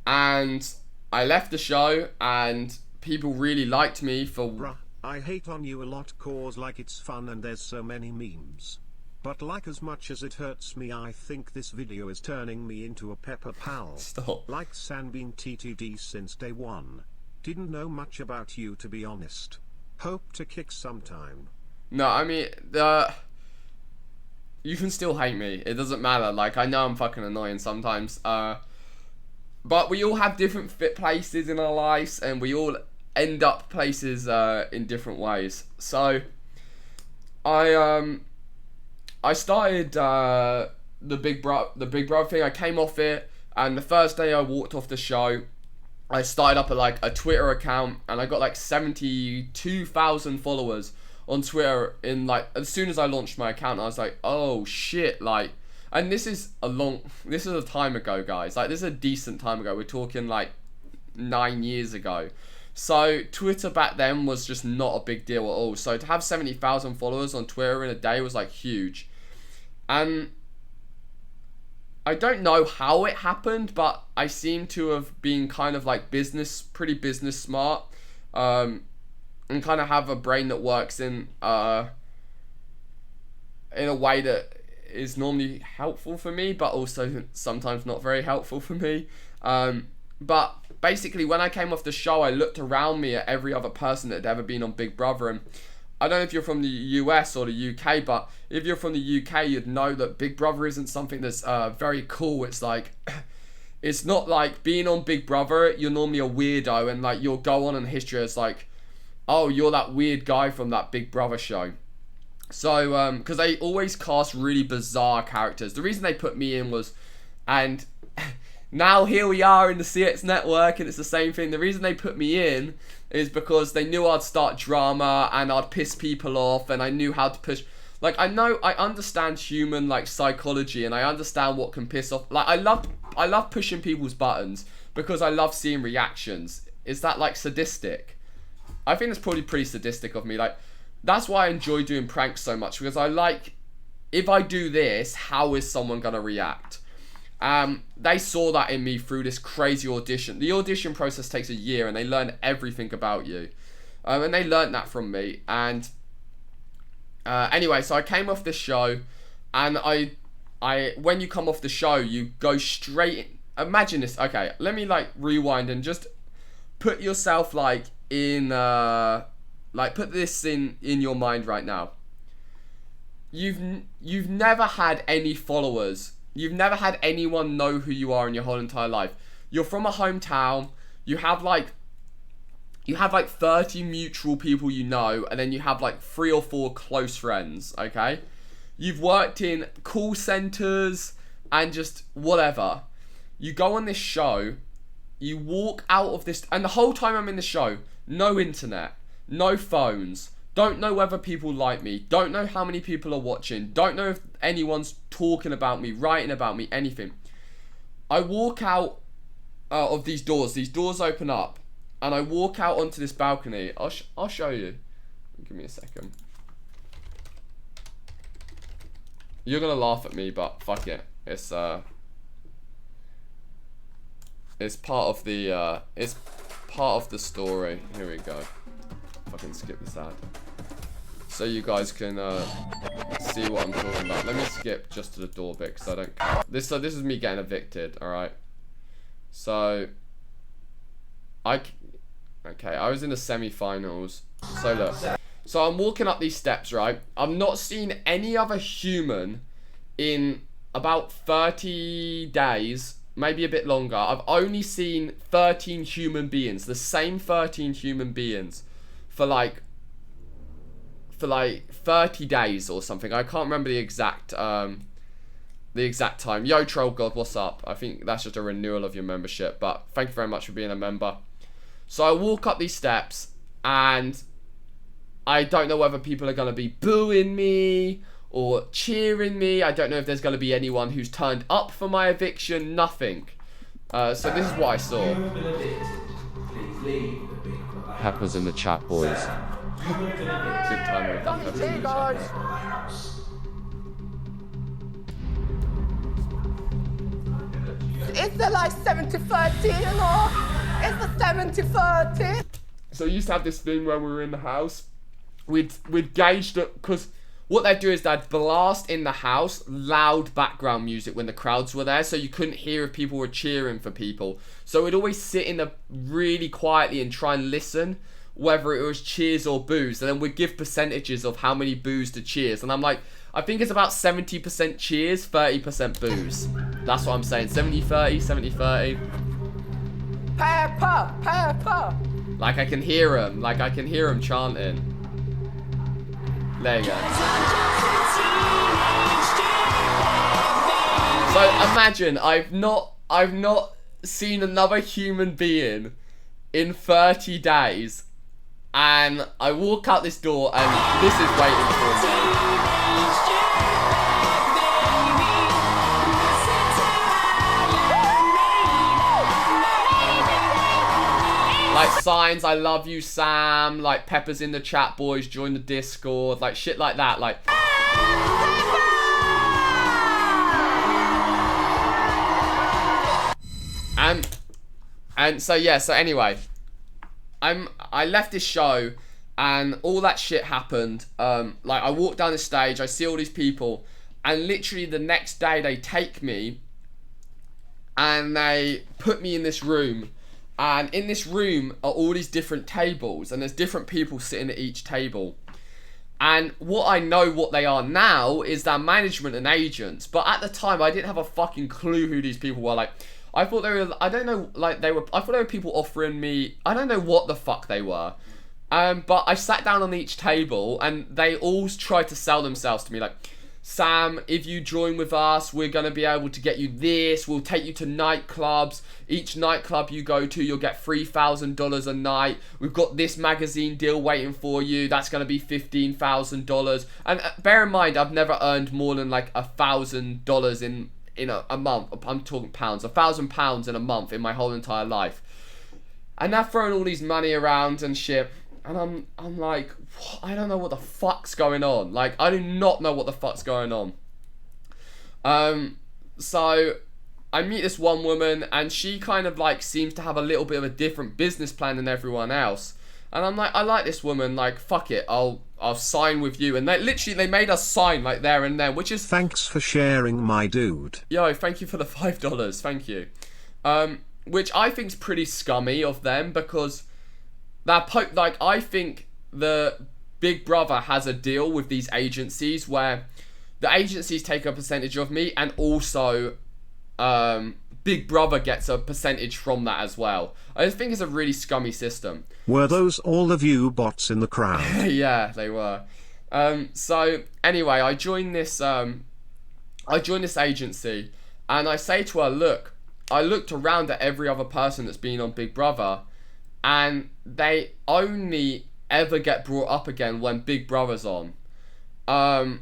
and I left the show, and people really liked me for... Bruh, I hate on you a lot cause like it's fun and there's so many memes. But like as much as it hurts me, I think this video is turning me into a Pepper Pal. Stop. Like Sanbean TTD since day one. Didn't know much about you, to be honest. Hope to kick sometime. No, I mean, you can still hate me. It doesn't matter. Like, I know I'm fucking annoying sometimes. But we all have different fit places in our lives, and we all end up places in different ways. So, I started the Big Brother thing. I came off it, and the first day I walked off the show, I started up a Twitter account, and I got like 72,000 followers on Twitter in like as soon as I launched my account. I was like, oh shit, like, and this is a time ago, guys. Like, this is a decent time ago. We're talking like 9 years ago. So Twitter back then was just not a big deal at all. So to have 70,000 followers on Twitter in a day was like huge. And I don't know how it happened, but I seem to have been kind of like pretty business smart, and kind of have a brain that works in a way that is normally helpful for me, but also sometimes not very helpful for me. But basically, when I came off the show, I looked around me at every other person that had ever been on Big Brother, and I don't know if you're from the US or the UK, but if you're from the UK, you'd know that Big Brother isn't something that's very cool. It's like, it's not like being on Big Brother, you're normally a weirdo, and like you'll go on in history as like, oh, you're that weird guy from that Big Brother show. So, because they always cast really bizarre characters. The reason they put me in was, and now here we are in the CX network, and it's the same thing. The reason they put me in is because they knew I'd start drama and I'd piss people off, and I knew how to push. Like, I understand human like psychology, and I understand what can piss off. Like, I love pushing people's buttons because I love seeing reactions. Is that like sadistic? I think it's probably pretty sadistic of me. Like, that's why I enjoy doing pranks so much, because I like, if I do this, how is someone gonna react? They saw that in me through this crazy audition. The audition process takes a year, and they learn everything about you. And they learned that from me. And anyway, so I came off this show, and I when you come off the show, you go straight. Imagine this. Okay, let me like rewind and just put yourself like in put this in your mind right now. You've never had any followers. You've never had anyone know who you are in your whole entire life. You're from a hometown. You have like you have like 30 mutual people you know, and then you have like 3 or 4 close friends, okay? You've worked in call centers and just whatever. You go on this show, you walk out of this, and the whole time I'm in the show, no internet, no phones, don't know whether people like me, don't know how many people are watching, don't know if anyone's talking about me, writing about me, anything. I walk out of these doors open up, and I walk out onto this balcony. I'll show you. Give me a second. You're gonna laugh at me, but fuck it. It's part of the story. Here we go. Fucking skip this ad. So you guys can see what I'm talking about. Let me skip just to the door bit, because I don't care. This is me getting evicted, alright? So I was in the semi-finals. So look. So I'm walking up these steps, right? I've not seen any other human in about 30 days, maybe a bit longer. I've only seen 13 human beings, the same 13 human beings for like 30 days or something. I can't remember the exact time. Yo, Troll God, what's up? I think that's just a renewal of your membership, but thank you very much for being a member. So I walk up these steps, and I don't know whether people are going to be booing me or cheering me. I don't know if there's going to be anyone who's turned up for my eviction. Nothing. So this is what I saw. Peppers in the chat, boys. Good time with that Peppers in the chat. It's the like 70-30, you know? It's the 70-30. So I used to have this thing when we were in the house. We'd gauged it, because what they'd do is they'd blast in the house loud background music when the crowds were there, so you couldn't hear if people were cheering for people. So we'd always sit in the really quietly and try and listen whether it was cheers or boos, and then we'd give percentages of how many boos to cheers. And I'm like, I think it's about 70% cheers, 30% boos. That's what I'm saying. 70-30, 70-30. Pepper, pepper. Like I can hear them chanting. There you go. So imagine I've not seen another human being in 30 days, and I walk out this door and this is waiting for me. Like signs, I love you, Sam. Like Peppers in the chat, boys. Join the Discord. Like shit like that. Like. And so yeah. So anyway, I left this show, and all that shit happened. Like I walked down the stage. I see all these people, and literally the next day they take me, and they put me in this room. And in this room are all these different tables, and there's different people sitting at each table. And what I know what they are now is their management and agents. But at the time, I didn't have a fucking clue who these people were. Like, I thought they were, I don't know, like I thought they were people offering me, I don't know what the fuck they were. But I sat down on each table, and they all tried to sell themselves to me. Like, Sam, if you join with us, we're going to be able to get you this. We'll take you to nightclubs. Each nightclub you go to, you'll get $3,000 a night. We've got this magazine deal waiting for you. That's going to be $15,000. And bear in mind, I've never earned more than like $1,000 in a month. I'm talking pounds. £1,000 in a month in my whole entire life. And they're throwing all these money around and shit. And I'm like, I don't know what the fuck's going on. Like, I do not know what the fuck's going on. So I meet this one woman, and she kind of like seems to have a little bit of a different business plan than everyone else. And I'm like, I like this woman. Like, fuck it, I'll sign with you. And they made us sign like there and then, which is. Thanks for sharing, my dude. Yo, thank you for the $5. Thank you. Which I think's pretty scummy of them, because. Like, I think the Big Brother has a deal with these agencies where the agencies take a percentage of me, and also Big Brother gets a percentage from that as well. I just think it's a really scummy system. Were those all the view bots in the crowd? Yeah, they were. So anyway, I joined this agency, and I say to her, look, I looked around at every other person that's been on Big Brother, and they only ever get brought up again when Big Brother's on. And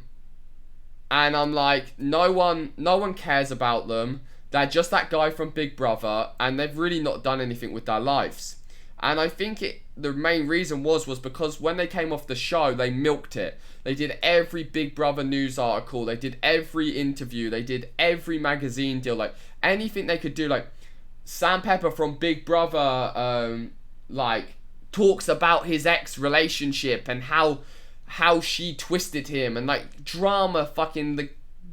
I'm like, no one cares about them. They're just that guy from Big Brother, and they've really not done anything with their lives. And I think the main reason was because when they came off the show, they milked it. They did every Big Brother news article. They did every interview. They did every magazine deal. Like, anything they could do. Like, Sam Pepper from Big Brother, like, talks about his ex-relationship and how she twisted him. And, like, drama, fucking the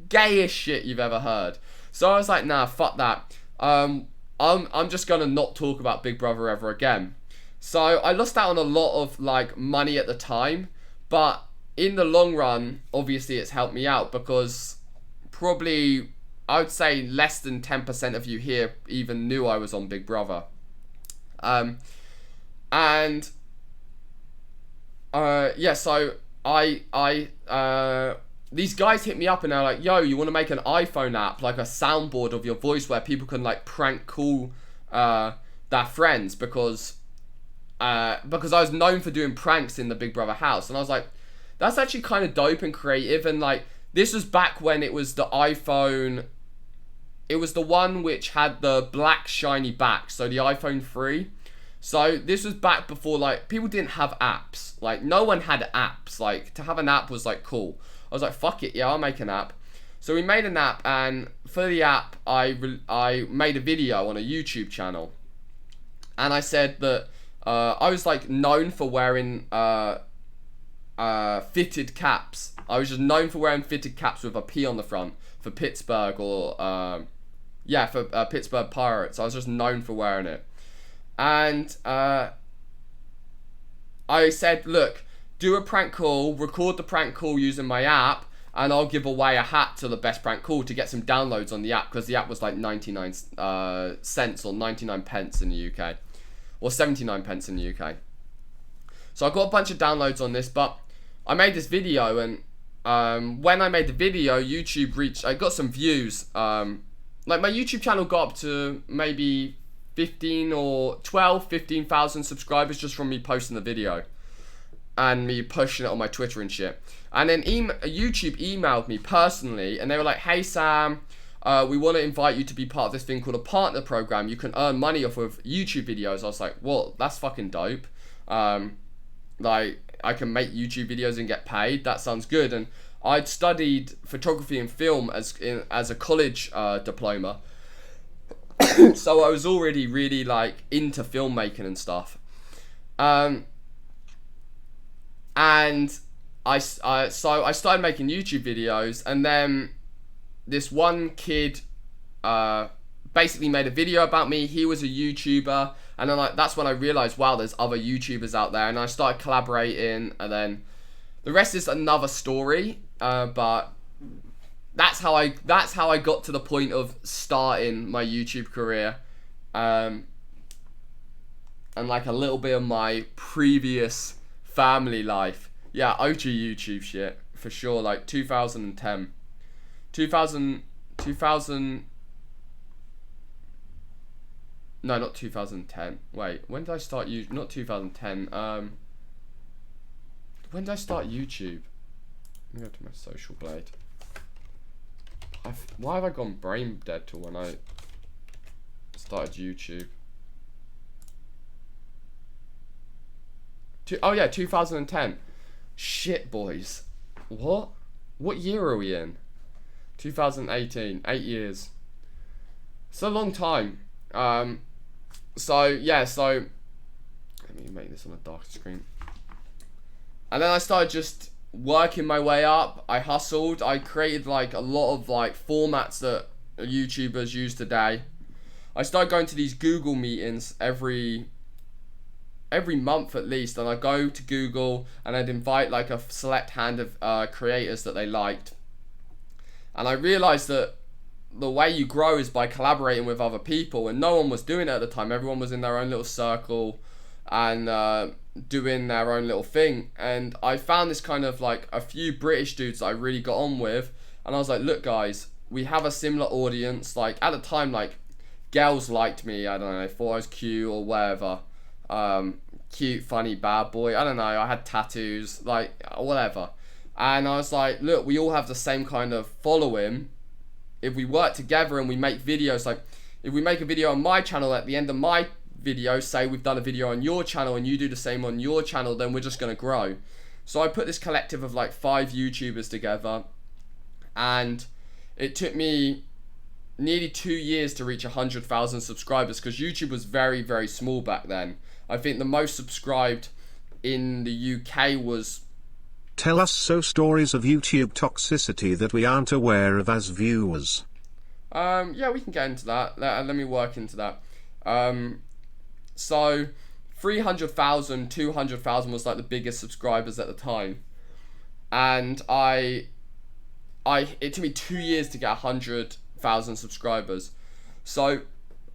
gayest shit you've ever heard. So I was like, nah, fuck that. I'm just gonna not talk about Big Brother ever again. So I lost out on a lot of like money at the time, but in the long run, obviously it's helped me out, because probably I would say less than 10% of you here even knew I was on Big Brother. Yeah, so these guys hit me up and they're like, yo, you want to make an iPhone app, like a soundboard of your voice where people can like prank call their friends, because I was known for doing pranks in the Big Brother house. And I was like, that's actually kind of dope and creative. And like, this was back when it was the iPhone, it was the one which had the black shiny back, so the iPhone 3. So this was back before, like, people didn't have apps. Like, no one had apps. Like, to have an app was like cool. I was like, fuck it, yeah, I'll make an app. So we made an app, and for the app, I made a video on a YouTube channel. And I said that I was like known for wearing fitted caps. I was just known for wearing fitted caps with a P on the front for Pittsburgh, or for Pittsburgh Pirates. I was just known for wearing it. And I said, look, do a prank call, record the prank call using my app, and I'll give away a hat to the best prank call to get some downloads on the app, because the app was like 99 cents or 99 pence in the UK, or 79 pence in the UK. So I got a bunch of downloads on this, but I made this video, and when I made the video, I got some views. Like, my YouTube channel got up to maybe 15,000 subscribers just from me posting the video and me pushing it on my Twitter and shit. And then YouTube emailed me personally, and they were like, hey Sam, we want to invite you to be part of this thing called a partner program. You can earn money off of YouTube videos. I was like, well, that's fucking dope. Like, I can make YouTube videos and get paid. That sounds good. And I'd studied photography and film as a college diploma. So I was already really like into filmmaking and stuff. And I started making YouTube videos, and then this one kid basically made a video about me. He was a YouTuber, and then that's when I realized, wow, there's other YouTubers out there, and I started collaborating, and then the rest is another story. But that's how I got to the point of starting my YouTube career, and like a little bit of my previous family life. Yeah, OG YouTube shit for sure. Like 2010, 2000. No, not 2010. Wait, when did I start YouTube? Not 2010. When did I start YouTube? Let me go to my social blade. Why have I gone brain dead to when I started YouTube? Oh yeah, 2010. Shit, boys. What year are we in? 2018. 8 years. It's a long time. So yeah, so let me make this on a dark screen. And then I started just working my way up. I hustled. I created like a lot of like formats that YouTubers use today. I started going to these Google meetings every month at least, and I'd go to Google and I'd invite like a select hand of creators that they liked. And I realized that the way you grow is by collaborating with other people, and no one was doing it at the time. Everyone was in their own little circle and doing their own little thing. And I found this kind of like a few British dudes that I really got on with, and I was like, look guys, we have a similar audience. Like at the time, like girls liked me, I don't know, thought I was cute or whatever. Cute, funny, bad boy, I don't know, I had tattoos, like whatever. And I was like, look, we all have the same kind of following. If we work together and we make videos, like if we make a video on my channel, at the end of my video, say we've done a video on your channel and you do the same on your channel, then we're just going to grow. So I put this collective of like 5 YouTubers together, and it took me nearly 2 years to reach 100,000 subscribers, because YouTube was very, very small back then. I think the most subscribed in the UK was... Tell us stories of YouTube toxicity that we aren't aware of as viewers. Yeah, we can get into that. Let me work into that. So 300,000, 200,000 was like the biggest subscribers at the time. And it took me 2 years to get 100,000 subscribers. So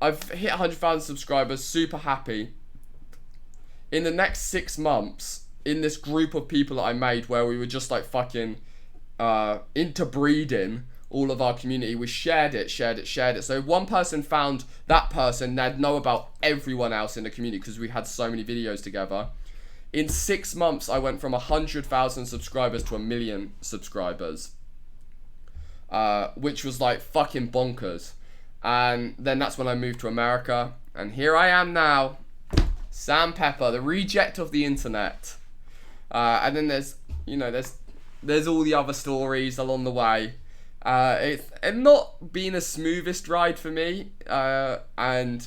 I've hit 100,000 subscribers, super happy. In the next 6 months, in this group of people that I made, where we were just like fucking interbreeding all of our community, we shared it. So if one person found that person, they'd know about everyone else in the community, because we had so many videos together. In 6 months, I went from 100,000 subscribers to 1 million subscribers, which was like fucking bonkers. And then that's when I moved to America, and here I am now, Sam Pepper, the reject of the internet. And then there's all the other stories along the way. It's not been a smoothest ride for me, and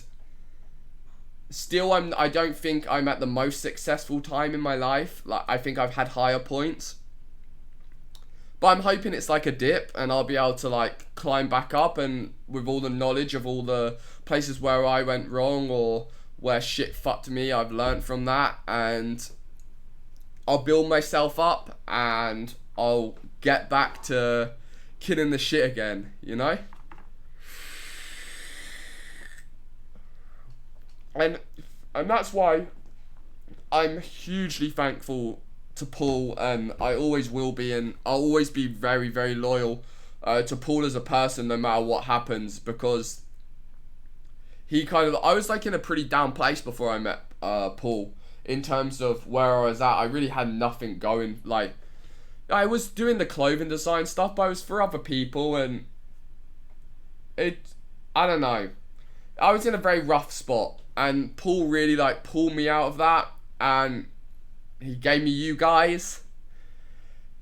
still I don't think I'm at the most successful time in my life. Like I think I've had higher points, but I'm hoping it's like a dip, and I'll be able to like climb back up, and with all the knowledge of all the places where I went wrong or where shit fucked me, I've learned from that, and I'll build myself up, and I'll get back to killing the shit again, you know? And that's why I'm hugely thankful to Paul, and I always will be, and I'll always be very, very loyal to Paul as a person, no matter what happens, because I was like in a pretty down place before I met Paul. In terms of where I was at, I really had nothing going. Like, I was doing the clothing design stuff, but it was for other people, and I don't know. I was in a very rough spot, and Paul really like pulled me out of that, and he gave me you guys,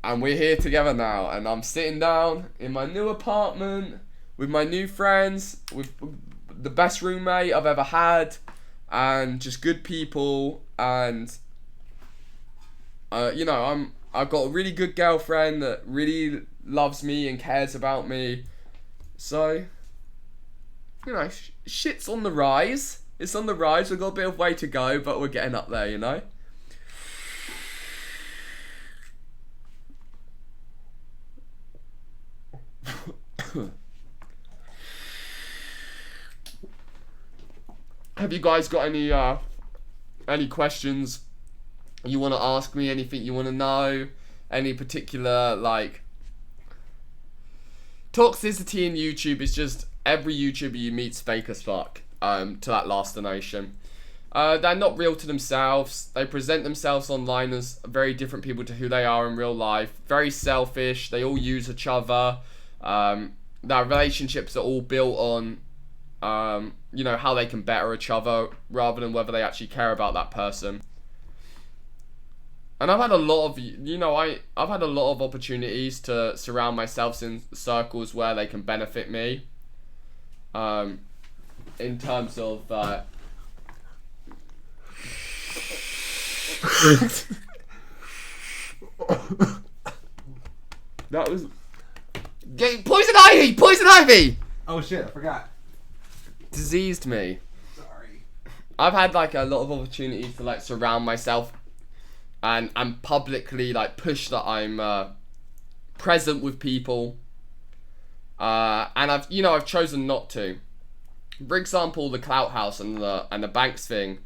and we're here together now, and I'm sitting down in my new apartment with my new friends, with the best roommate I've ever had, and just good people, and I've got a really good girlfriend that really loves me and cares about me. So, shit's on the rise. It's on the rise. We've got a bit of way to go, but we're getting up there, you know? Have you guys got any questions you want to ask me? Anything you want to know? Any particular, like... Toxicity in YouTube is just every YouTuber you meet's fake as fuck, to that last donation. They're not real to themselves. They present themselves online as very different people to who they are in real life. Very selfish. They all use each other. Their relationships are all built on how they can better each other rather than whether they actually care about that person. And I've had a lot of, I've had a lot of opportunities to surround myself in circles where they can benefit me. In terms of, that was... Poison ivy! Poison ivy! Oh shit, I forgot. Diseased me. Sorry. I've had like a lot of opportunities to like surround myself and publicly like push that I'm present with people, And I've chosen not to. For example, the Clout House and the Banks thing.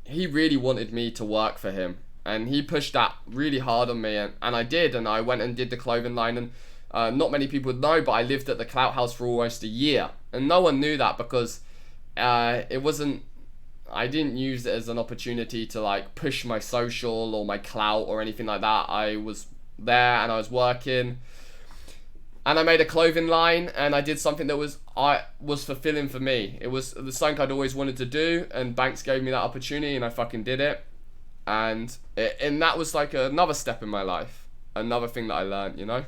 He really wanted me to work for him, and he pushed that really hard on me, and I did, and I went and did the clothing line, and not many people would know, but I lived at the Clout House for almost a year, and no one knew that because it wasn't. I didn't use it as an opportunity to like push my social or my clout or anything like that. I was there and I was working, and I made a clothing line, and I did something that was fulfilling for me. It was something I'd always wanted to do, and Banks gave me that opportunity, and I fucking did it. And that was like another step in my life, another thing that I learned, you know.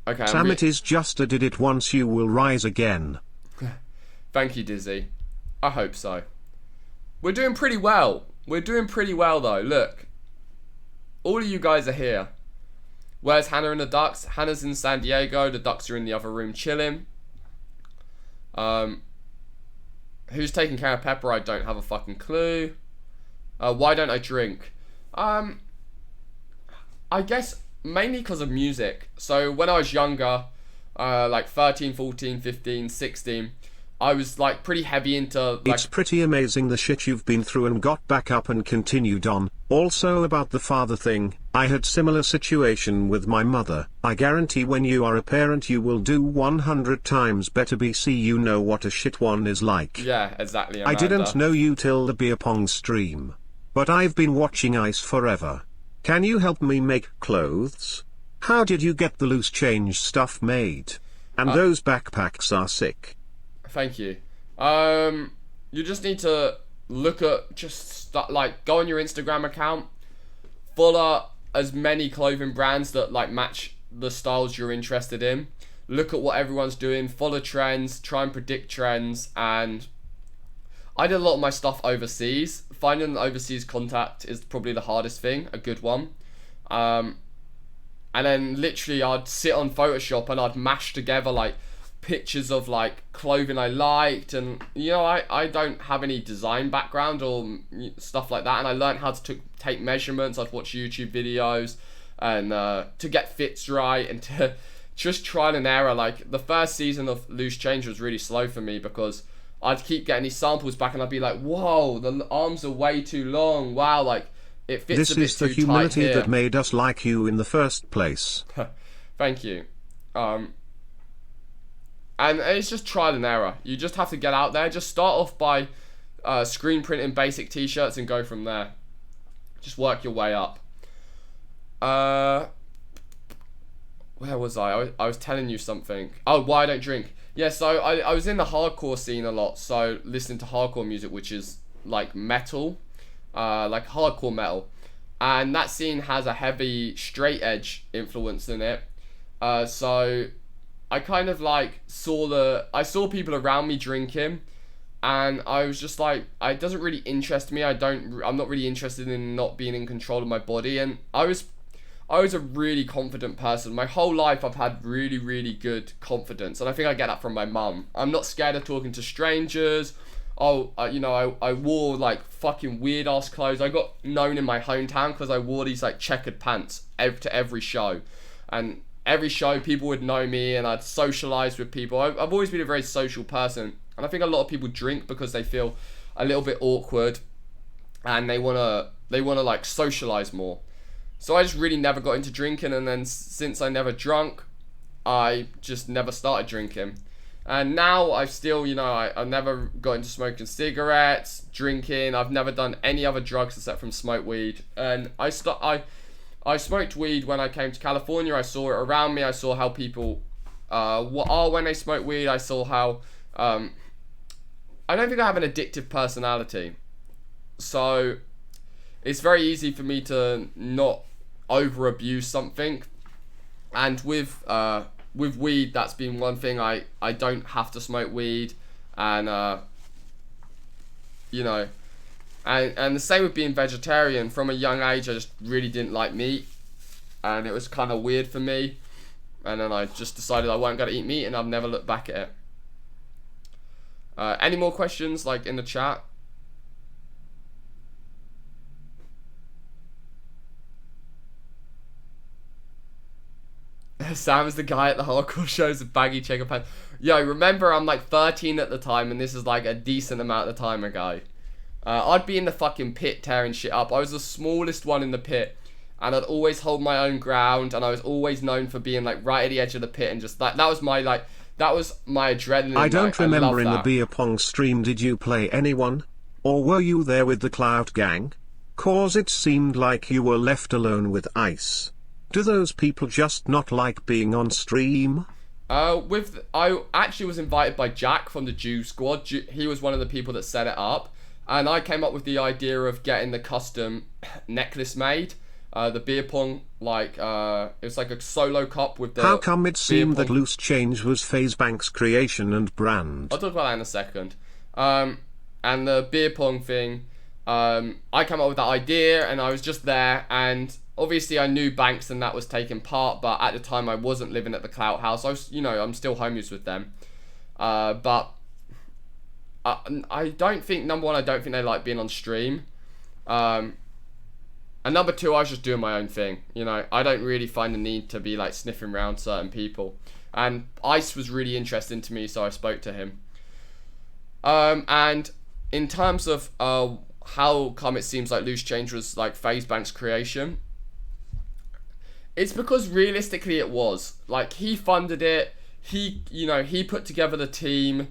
Okay. Sam, it is just a did it once, you will rise again. Thank you, Dizzy. I hope so. We're doing pretty well. We're doing pretty well, though. Look. All of you guys are here. Where's Hannah and the Ducks? Hannah's in San Diego. The Ducks are in the other room chilling. Who's taking care of Pepper? I don't have a fucking clue. Why don't I drink? I guess mainly because of music. So when I was younger, like 13, 14, 15, 16, I was like pretty heavy into like... It's pretty amazing the shit you've been through and got back up and continued on. Also about the father thing, I had similar situation with my mother. I guarantee when you are a parent you will do 100 times better. BC, you know what a shit one is like. Yeah, exactly, Amanda. I didn't know you till the beer pong stream. But I've been watching Ice forever. Can you help me make clothes? How did you get the loose change stuff made? And those backpacks are sick. Thank you. You just need to look at, go on your Instagram account, follow as many clothing brands that like match the styles you're interested in. Look at what everyone's doing, follow trends, try and predict trends. And I did a lot of my stuff overseas. Finding an overseas contact is probably the hardest thing, a good one. And then literally I'd sit on Photoshop and I'd mash together like pictures of like clothing I liked, and you know, I don't have any design background or stuff like that, and I learned how to take measurements. I'd watch YouTube videos and to get fits right, and to just trial and error. Like the first season of Loose Change was really slow for me because I'd keep getting these samples back and I'd be like, whoa, the arms are way too long, wow, like it fits a bit too tight here. This is the humility that made us like you in the first place. Thank you. And it's just trial and error. You just have to get out there. Just start off by screen printing basic t-shirts and go from there. Just work your way up. Where was I? I was telling you something. Oh, why I don't drink. Yeah, so I was in the hardcore scene a lot. So listening to hardcore music, which is like metal, like hardcore metal. And that scene has a heavy straight edge influence in it. So I kind of like I saw people around me drinking, and I was just like, it doesn't really interest me. I'm not really interested in not being in control of my body. And I was a really confident person. My whole life I've had really, really good confidence, and I think I get that from my mum. I'm not scared of talking to strangers. I wore like fucking weird ass clothes. I got known in my hometown because I wore these like checkered pants to every show, and every show people would know me, and I'd socialise with people. I've always been a very social person, and I think a lot of people drink because they feel a little bit awkward, and they wanna like socialise more. So I just really never got into drinking, and then since I never drunk, I just never started drinking. And now I've still, I've never got into smoking cigarettes, drinking. I've never done any other drugs except from smoke weed. And I smoked weed when I came to California. I saw it around me. I saw how people when they smoke weed. I saw how I don't think I have an addictive personality, so it's very easy for me to not over abuse something. And with weed, that's been one thing. I don't have to smoke weed, and And the same with being vegetarian. From a young age, I just really didn't like meat, and it was kind of weird for me. And then I just decided I wasn't going to eat meat, and I've never looked back at it. Any more questions, like in the chat? Sam is the guy at the hardcore shows with baggy checker pants. Yo, remember I'm like 13 at the time, and this is like a decent amount of time ago. I'd be in the fucking pit tearing shit up. I was the smallest one in the pit, and I'd always hold my own ground, and I was always known for being like right at the edge of the pit, and just that was my adrenaline. I don't remember in the that. beer pong stream, did you play anyone? Or were you there with the Cloud Gang? Cause it seemed like you were left alone with Ice. Do those people just not like being on stream? I actually was invited by Jack from the Jew Squad. He was one of the people that set it up. And I came up with the idea of getting the custom necklace made. The beer pong, like, it was like a solo cup with the... How come it seemed that Loose Change was FaZe Bank's creation and brand? I'll talk about that in a second. And the beer pong thing, I came up with that idea, and I was just there, and obviously I knew Banks and that was taking part, but at the time I wasn't living at the Clout House. I was, I'm still homies with them. But... I don't think, number one, I don't think they like being on stream. And number two, I was just doing my own thing. I don't really find the need to be like sniffing around certain people. And Ice was really interesting to me, so I spoke to him. And in terms of how come it seems like Loose Change was like FaZe Bank's creation, it's because realistically it was. Like, he funded it. He put together the team.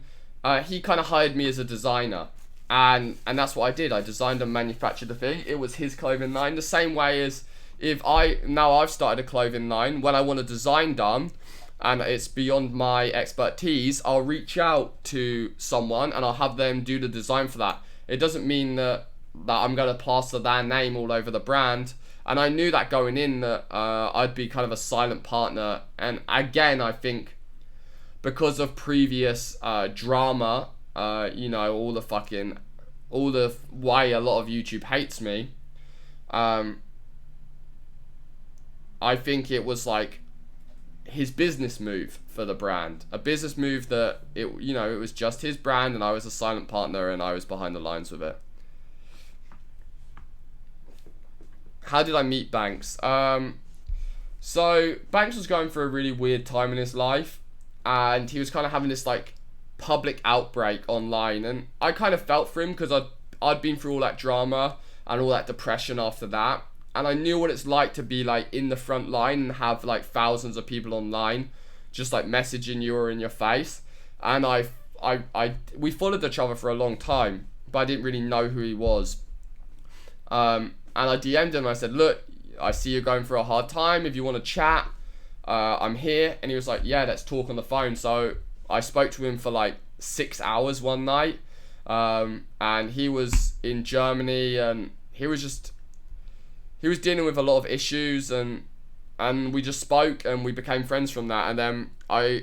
He kind of hired me as a designer, and that's what I did. I designed and manufactured the thing. It was his clothing line, the same way as I've started a clothing line. When I want a design done, and it's beyond my expertise, I'll reach out to someone and I'll have them do the design for that. It doesn't mean that I'm going to plaster their name all over the brand. And I knew that going in, that I'd be kind of a silent partner. And again, I think, because of previous drama, all the why a lot of YouTube hates me, I think it was like his business move for the brand. A business move that, it was just his brand, and I was a silent partner, and I was behind the lines with it. How did I meet Banks? So Banks was going through a really weird time in his life, and he was kind of having this like public outbreak online, and I kind of felt for him because I'd been through all that drama and all that depression after that, and I knew what it's like to be like in the front line and have like thousands of people online just like messaging you or in your face. And we followed each other for a long time, but I didn't really know who he was. And I DM'd him. I said, look, I see you're going through a hard time. If you want to chat, I'm here. And he was like, yeah, let's talk on the phone. So I spoke to him for like 6 hours one night. And he was in Germany, and he was dealing with a lot of issues, and we just spoke, and we became friends from that. And then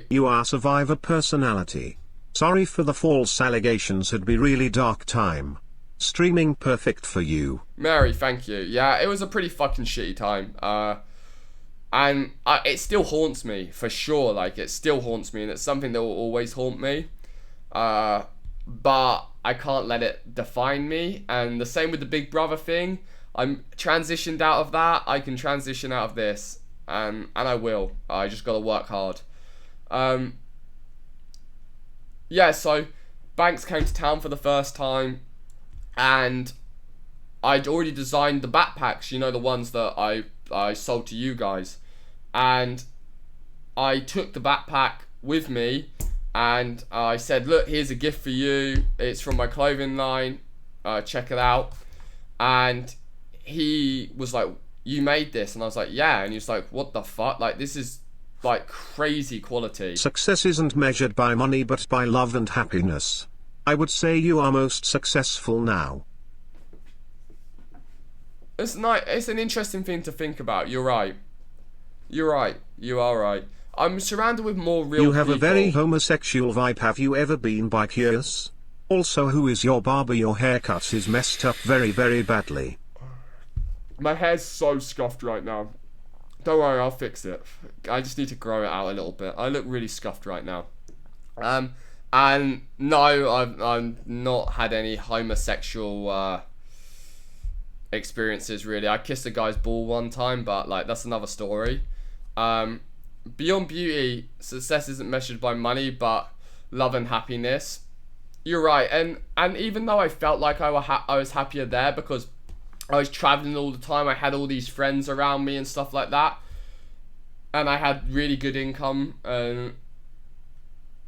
You are Survivor personality. Sorry for the false allegations, had be really dark time. Streaming perfect for you. Mary, thank you. Yeah, it was a pretty fucking shitty time. And it still haunts me, for sure. Like, it still haunts me, and it's something that will always haunt me. But I can't let it define me. And the same with the Big Brother thing. I'm transitioned out of that. I can transition out of this. And I will. I just gotta work hard. Yeah, so Banks came to town for the first time, and I'd already designed the backpacks, the ones that I sold to you guys. And I took the backpack with me, and I said, look, here's a gift for you. It's from my clothing line. Check it out. And he was like, you made this? And I was like, yeah. And he was like, what the fuck? Like, this is like crazy quality. Success isn't measured by money but by love and happiness. I would say you are most successful now. It's an interesting thing to think about. You're right. You are right. I'm surrounded with more real people. You have a very homosexual vibe. Have you ever been bi-curious? Also, who is your barber? Your haircut is messed up very, very badly. My hair's so scuffed right now. Don't worry, I'll fix it. I just need to grow it out a little bit. I look really scuffed right now. And no, I've not had any homosexual experiences really. I kissed a guy's ball one time, but like that's another story. beyond beauty, success isn't measured by money, but love and happiness. You're right, and even though I felt like I was happier there because I was traveling all the time, I had all these friends around me and stuff like that, and I had really good income, and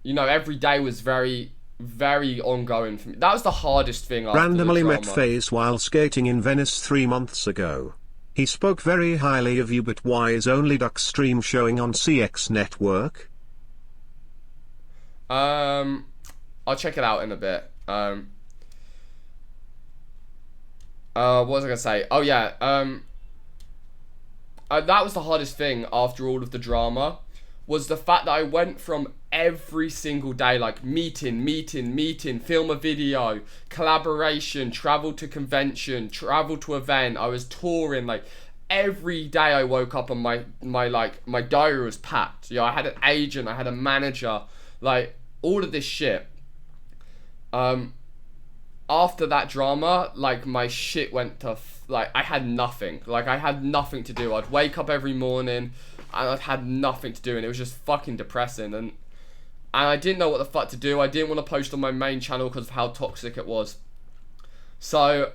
you know, every day was very, very ongoing for me. That was the hardest thing. After Randomly the met drama. FaZe while skating in Venice 3 months ago. He spoke very highly of you, but why is only Duck stream showing on CX network? I'll check it out in a bit. What was I gonna say? Oh yeah. That was the hardest thing after all of the drama, was the fact that I went from every single day, like meeting, film a video, collaboration, travel to convention, travel to event. I was touring, like every day I woke up and my diary was packed. You know, I had an agent, I had a manager, like all of this shit. After that drama, like my shit went to like I had nothing. Like I had nothing to do. I'd wake up every morning and I had nothing to do, and it was just fucking depressing, and I didn't know what the fuck to do. I didn't want to post on my main channel because of how toxic it was. So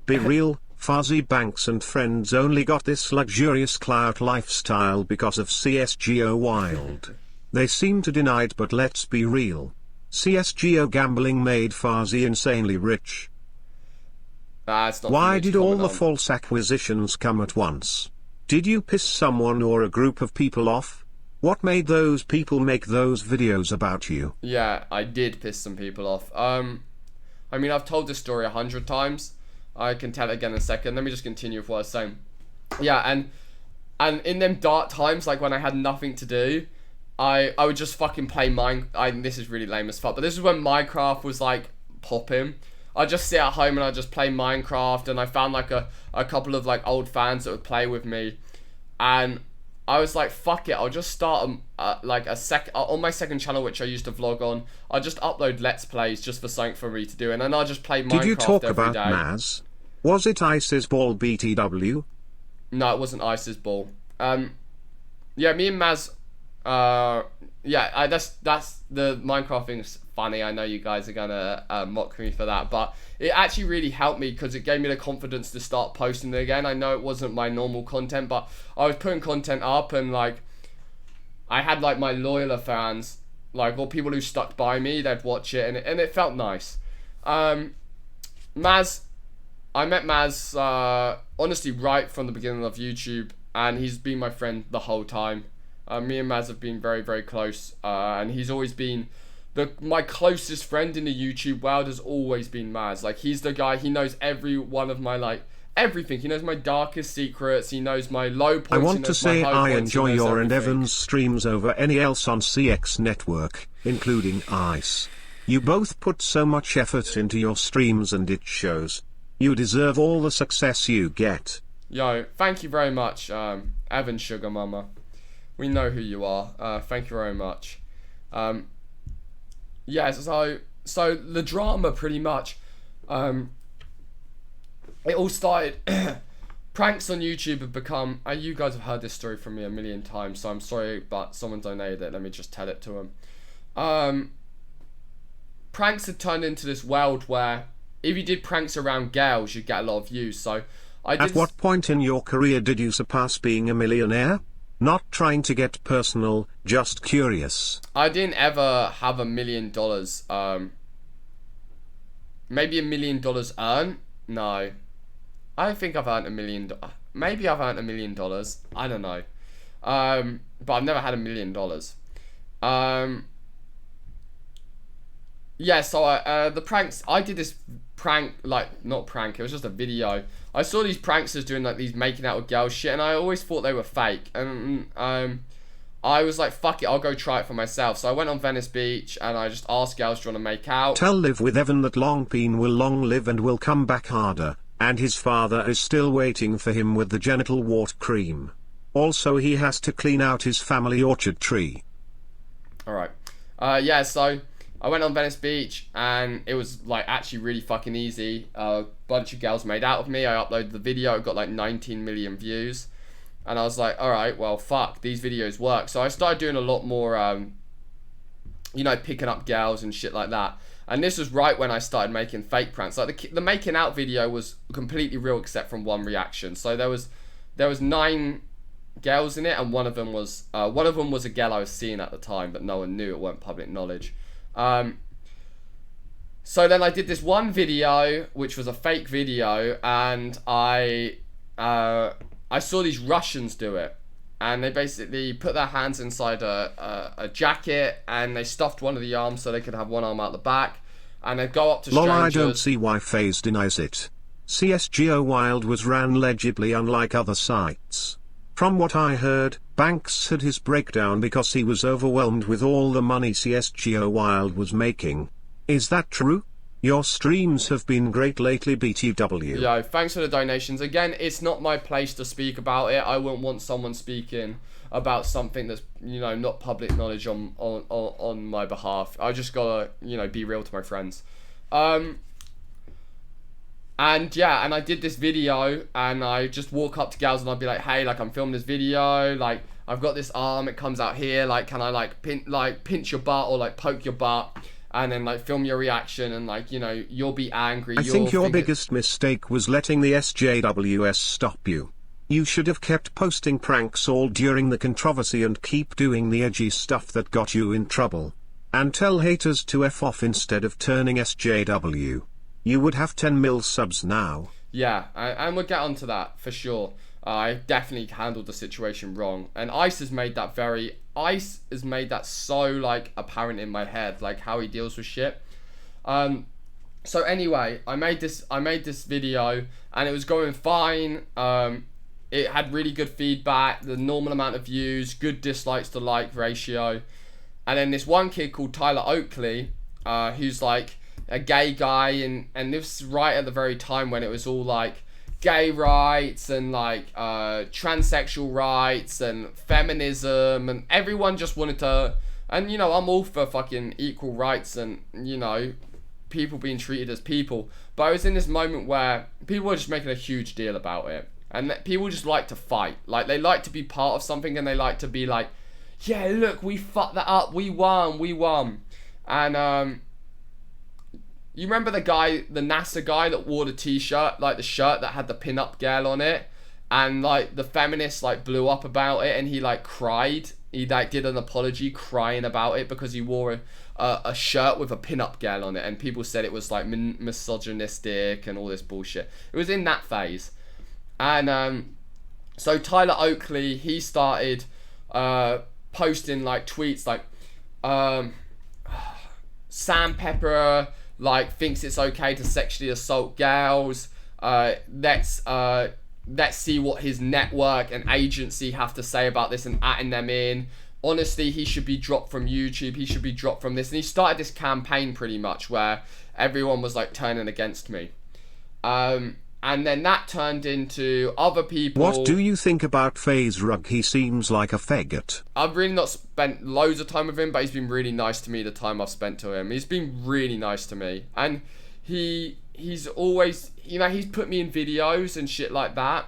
Be real, Fuzzy Banks and friends only got this luxurious clout lifestyle because of CSGO Wild. They seem to deny it, but let's be real. CSGO gambling made Fuzzy insanely rich. it's not Why for me to did all comment the on. false acquisitions come at once? Did you piss someone or a group of people off? What made those people make those videos about you? Yeah, I did piss some people off. I mean, I've told this story 100 times. I can tell it again in a second. Let me just continue with what I was saying. Yeah, and in them dark times, like when I had nothing to do, I would just fucking play this is really lame as fuck, but this is when Minecraft was like popping. I'd just sit at home and I'd just play Minecraft, and I found like a couple of like old fans that would play with me, and I was like, fuck it, I'll just start like on my second channel, which I used to vlog on. I'll just upload Let's Plays just for something for me to do, and then I'll just play Minecraft Did you talk every about day. Maz? Was it Ice's ball BTW? No, it wasn't Ice's ball. Yeah, me and Maz. Yeah, that's the Minecraft thing's funny. I know you guys are gonna mock me for that, but it actually really helped me because it gave me the confidence to start posting it again. I know it wasn't my normal content, but I was putting content up, and like I had like my loyaler fans, like, or people who stuck by me. They'd watch it, and it felt nice. Maz, I met Maz honestly right from the beginning of YouTube, and he's been my friend the whole time. Me and Maz have been very, very close, and he's always been my closest friend in the YouTube world. Has always been Maz. Like, he's the guy. He knows every one of my like everything. He knows my darkest secrets. He knows my low points. I want to say I enjoy your and everything. Evan's streams over any else on CX network, including Ice. You both put so much effort into your streams and it shows. You deserve all the success you get. Yo, thank you very much, Evan Sugar Mama. We know who you are. Thank you very much. Yeah, so the drama pretty much, it all started, pranks on YouTube have become, you guys have heard this story from me a million times, so I'm sorry, but someone donated it, let me just tell it to them. Pranks have turned into this world where if you did pranks around girls, you'd get a lot of views, so I did... At what point in your career did you surpass being a millionaire? Not trying to get personal, just curious. I didn't ever have $1 million. Maybe $1 million earned? No. I don't think I've earned $1 million. Maybe I've earned $1 million. I don't know. But I've never had $1 million. Yeah, so the pranks, I did this prank, like, not prank, it was just a video. I saw these pranksters doing like these making out with girls shit, and I always thought they were fake, and I was like, fuck it, I'll go try it for myself. So I went on Venice Beach and I just asked girls, do you want to make out? Tell Live with Evan that Longpeen will long live and will come back harder, and his father is still waiting for him with the genital wart cream. Also, he has to clean out his family orchard tree. Alright. Yeah, so I went on Venice Beach and it was like actually really fucking easy. A bunch of girls made out of me. I uploaded the video, it got like 19 million views. And I was like, all right, well, fuck, these videos work. So I started doing a lot more, you know, picking up girls and shit like that. And this was right when I started making fake pranks. Like the making out video was completely real except from one reaction. So there was 9 girls in it, and one of them was a girl I was seeing at the time, but no one knew. It weren't public knowledge. So then I did this one video, which was a fake video, and I saw these Russians do it. And they basically put their hands inside a jacket, and they stuffed one of the arms so they could have one arm out the back. And they'd go up to strangers. Lol, I don't see why FaZe denies it. CSGO Wild was ran legibly, unlike other sites. From what I heard, Banks had his breakdown because he was overwhelmed with all the money CSGO Wild was making. Is that true? Your streams have been great lately, BTW. Yo, thanks for the donations. Again, it's not my place to speak about it. I wouldn't want someone speaking about something that's, you know, not public knowledge on my behalf. I just gotta, you know, be real to my friends. And yeah, and I did this video, and I just walk up to gals and I'd be like, hey, like, I'm filming this video, like, I've got this arm, it comes out here, like, can I like pinch your butt or like poke your butt? And then like film your reaction, and like, you know, you'll be angry. I think your biggest mistake was letting the SJWS stop you. You should have kept posting pranks all during the controversy and keep doing the edgy stuff that got you in trouble. And tell haters to F off instead of turning SJW. You would have 10 mil subs now. Yeah, and we'll get onto that for sure. I definitely handled the situation wrong, and Ice has made that so like apparent in my head, like how he deals with shit. So anyway, I made this video, and it was going fine. It had really good feedback, the normal amount of views, good dislikes to like ratio. And then this one kid called Tyler Oakley, who's like a gay guy, and this was right at the very time when it was all like gay rights and like transsexual rights and feminism, and everyone just wanted to, and you know, I'm all for fucking equal rights and, you know, people being treated as people, but I was in this moment where people were just making a huge deal about it, and people just like to fight, like they like to be part of something, and they like to be like, yeah, look, we fucked that up, we won. And you remember the guy, the NASA guy that wore the t-shirt, like the shirt that had the pin-up girl on it, and like the feminists like blew up about it, and he like cried. He like did an apology crying about it because he wore a shirt with a pin-up girl on it, and people said it was like misogynistic and all this bullshit. It was in that phase. And so Tyler Oakley, he started posting like tweets like Sam Pepper like thinks it's okay to sexually assault girls. Let's see what his network and agency have to say about this, and adding them in. Honestly, he should be dropped from YouTube. He should be dropped from this. And he started this campaign pretty much where everyone was like turning against me. And then that turned into other people. What do you think about FaZe Rug? He seems like a faggot. I've really not spent loads of time with him, but he's been really nice to me the time I've spent to him. He's been really nice to me. And he's always, you know, he's put me in videos and shit like that,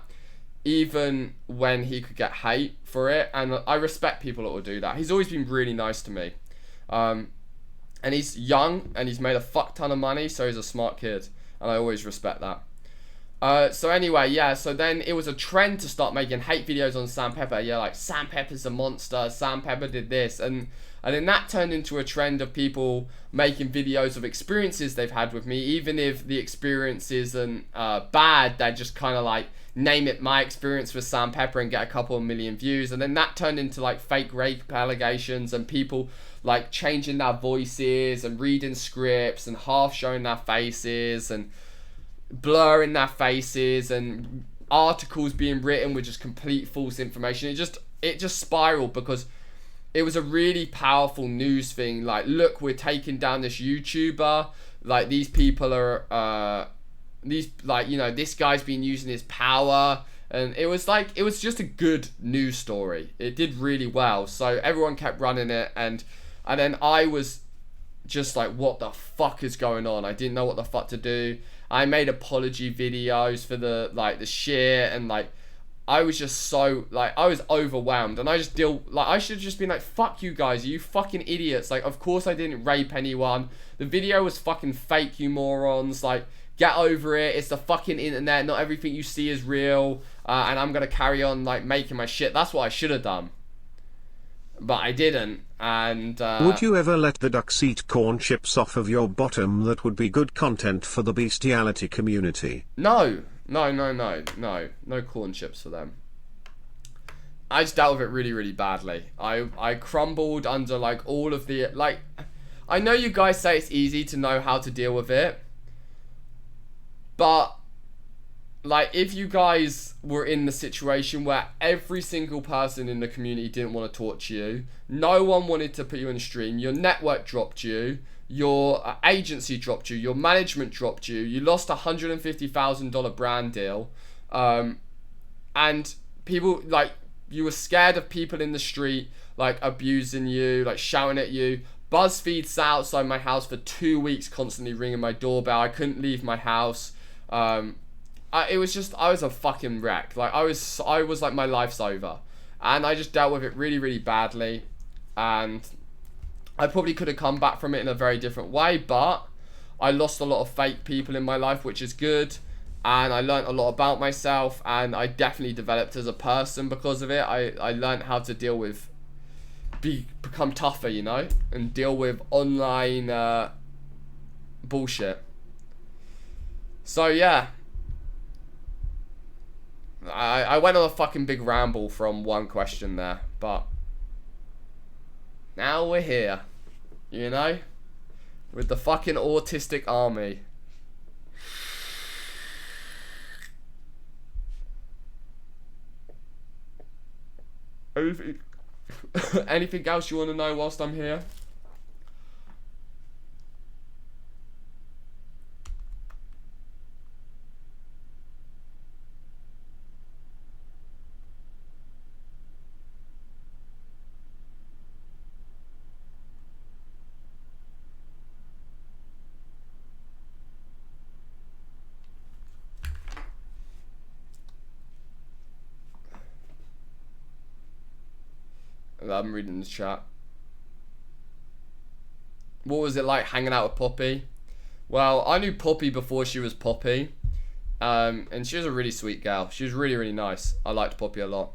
even when he could get hate for it. And I respect people that will do that. He's always been really nice to me. And he's young, and he's made a fuck ton of money, so he's a smart kid. And I always respect that. So anyway, yeah, so then it was a trend to start making hate videos on Sam Pepper. Yeah, like, Sam Pepper's a monster, Sam Pepper did this. And then that turned into a trend of people making videos of experiences they've had with me. Even if the experience isn't bad, they just kind of like name it my experience with Sam Pepper and get a couple of million views. And then that turned into like fake rape allegations, and people like changing their voices and reading scripts and half showing their faces and blurring their faces, and articles being written with just complete false information. It just spiraled because it was a really powerful news thing. Like, look, we're taking down this YouTuber. Like, these people are this guy's been using his power, and it was just a good news story. It did really well, so everyone kept running it, and then I was just like, what the fuck is going on? I didn't know what the fuck to do. I made apology videos for the shit, and like I was just so, like, I was overwhelmed, and I just I should have just been like, fuck you guys, you fucking idiots. Like, of course I didn't rape anyone. The video was fucking fake, you morons. Like, get over it. It's the fucking internet. Not everything you see is real. And I'm gonna carry on, like, making my shit. That's what I should have done. But I didn't, and... Would you ever let the ducks eat corn chips off of your bottom? That would be good content for the bestiality community. No. No corn chips for them. I just dealt with it really, really badly. I crumbled under, like, all of the... Like, I know you guys say it's easy to know how to deal with it. But... Like, if you guys were in the situation where every single person in the community didn't want to talk to you, no one wanted to put you in a stream, your network dropped you, your agency dropped you, your management dropped you, you lost a $150,000 brand deal, and people, like, you were scared of people in the street, like, abusing you, like, shouting at you. BuzzFeed sat outside my house for 2 weeks constantly ringing my doorbell. I couldn't leave my house. It was just, I was a fucking wreck. Like, I was like, my life's over. And I just dealt with it really, really badly. And I probably could have come back from it in a very different way, but I lost a lot of fake people in my life, which is good. And I learned a lot about myself, and I definitely developed as a person because of it. I learned how to deal with, become tougher, you know, and deal with online bullshit. So, yeah. I went on a fucking big ramble from one question there, but now we're here, you know, with the fucking autistic army. Anything else you want to know whilst I'm here? I'm reading the chat. What was it like hanging out with Poppy? Well, I knew Poppy before she was Poppy. And she was a really sweet gal. She was really, really nice. I liked Poppy a lot.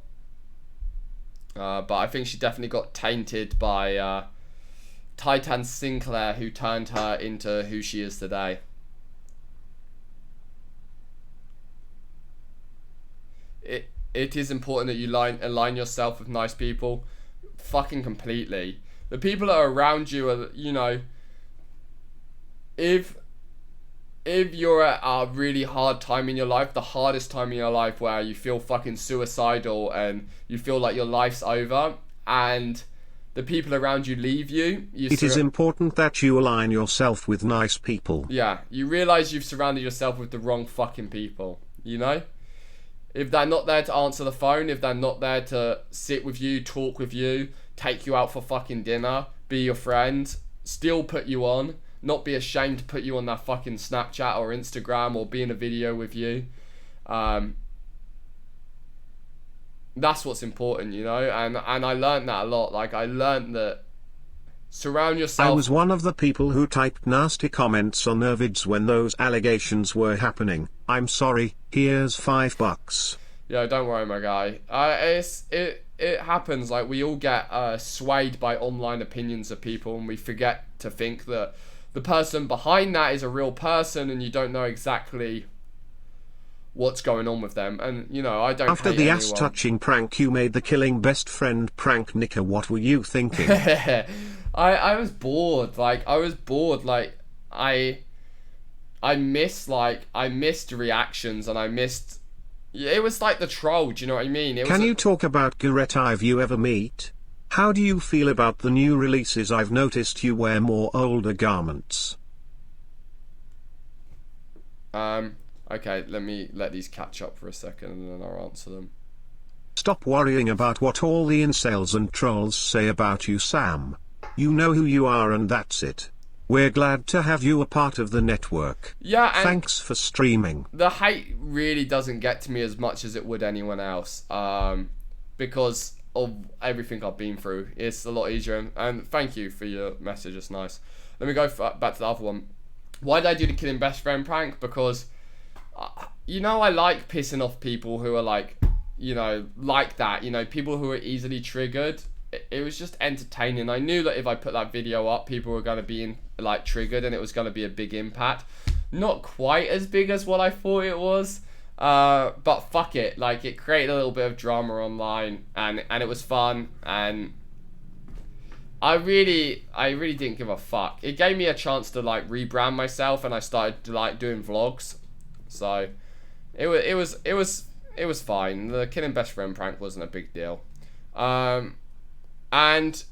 But I think she definitely got tainted by Titan Sinclair, who turned her into who she is today. It is important that you align yourself with nice people. Fucking completely. The people that are around you are, you know, if you're at a really hard time in your life, the hardest time in your life where you feel fucking suicidal and you feel like your life's over, and the people around you leave you, it is important that you align yourself with nice people. Yeah, you realize you've surrounded yourself with the wrong fucking people, you know? If they're not there to answer the phone, if they're not there to sit with you, talk with you, take you out for fucking dinner, be your friend, still put you on, not be ashamed to put you on their fucking Snapchat or Instagram or be in a video with you. That's what's important, you know? And I learned that a lot. Like, I learned that surround yourself... I was one of the people who typed nasty comments on their vids when those allegations were happening. I'm sorry, here's $5. Yeah, don't worry, my guy. It happens. Like, we all get swayed by online opinions of people, and we forget to think that the person behind that is a real person, and you don't know exactly what's going on with them. And, you know, I don't After hate the anyone. ass-touching prank you made the killing best friend prank Nicker, what were you thinking? I was bored. Like, I was bored. Like, I missed reactions, and I missed... It was like the troll, do you know what I mean? Can you talk about Garrett I've you ever meet? How do you feel about the new releases? I've noticed you wear more older garments. Okay, let these catch up for a second and then I'll answer them. Stop worrying about what all the incels and trolls say about you, Sam. You know who you are and that's it. We're glad to have you a part of the network. Yeah, and thanks for streaming. the hate really doesn't get to me as much as it would anyone else, because of everything I've been through. It's a lot easier, and thank you for your message, it's nice. Let me go back to the other one. Why did I do the killing best friend prank? Because, you know, I like pissing off people who are like, you know, like that, you know, people who are easily triggered. It was just entertaining. I knew that if I put that video up, people were going to be triggered, and it was going to be a big impact. Not quite as big as what I thought it was, but fuck it. Like, it created a little bit of drama online, and it was fun, and I really didn't give a fuck. It gave me a chance to like rebrand myself, and I started like doing vlogs. So it was fine. The killing best friend prank wasn't a big deal. And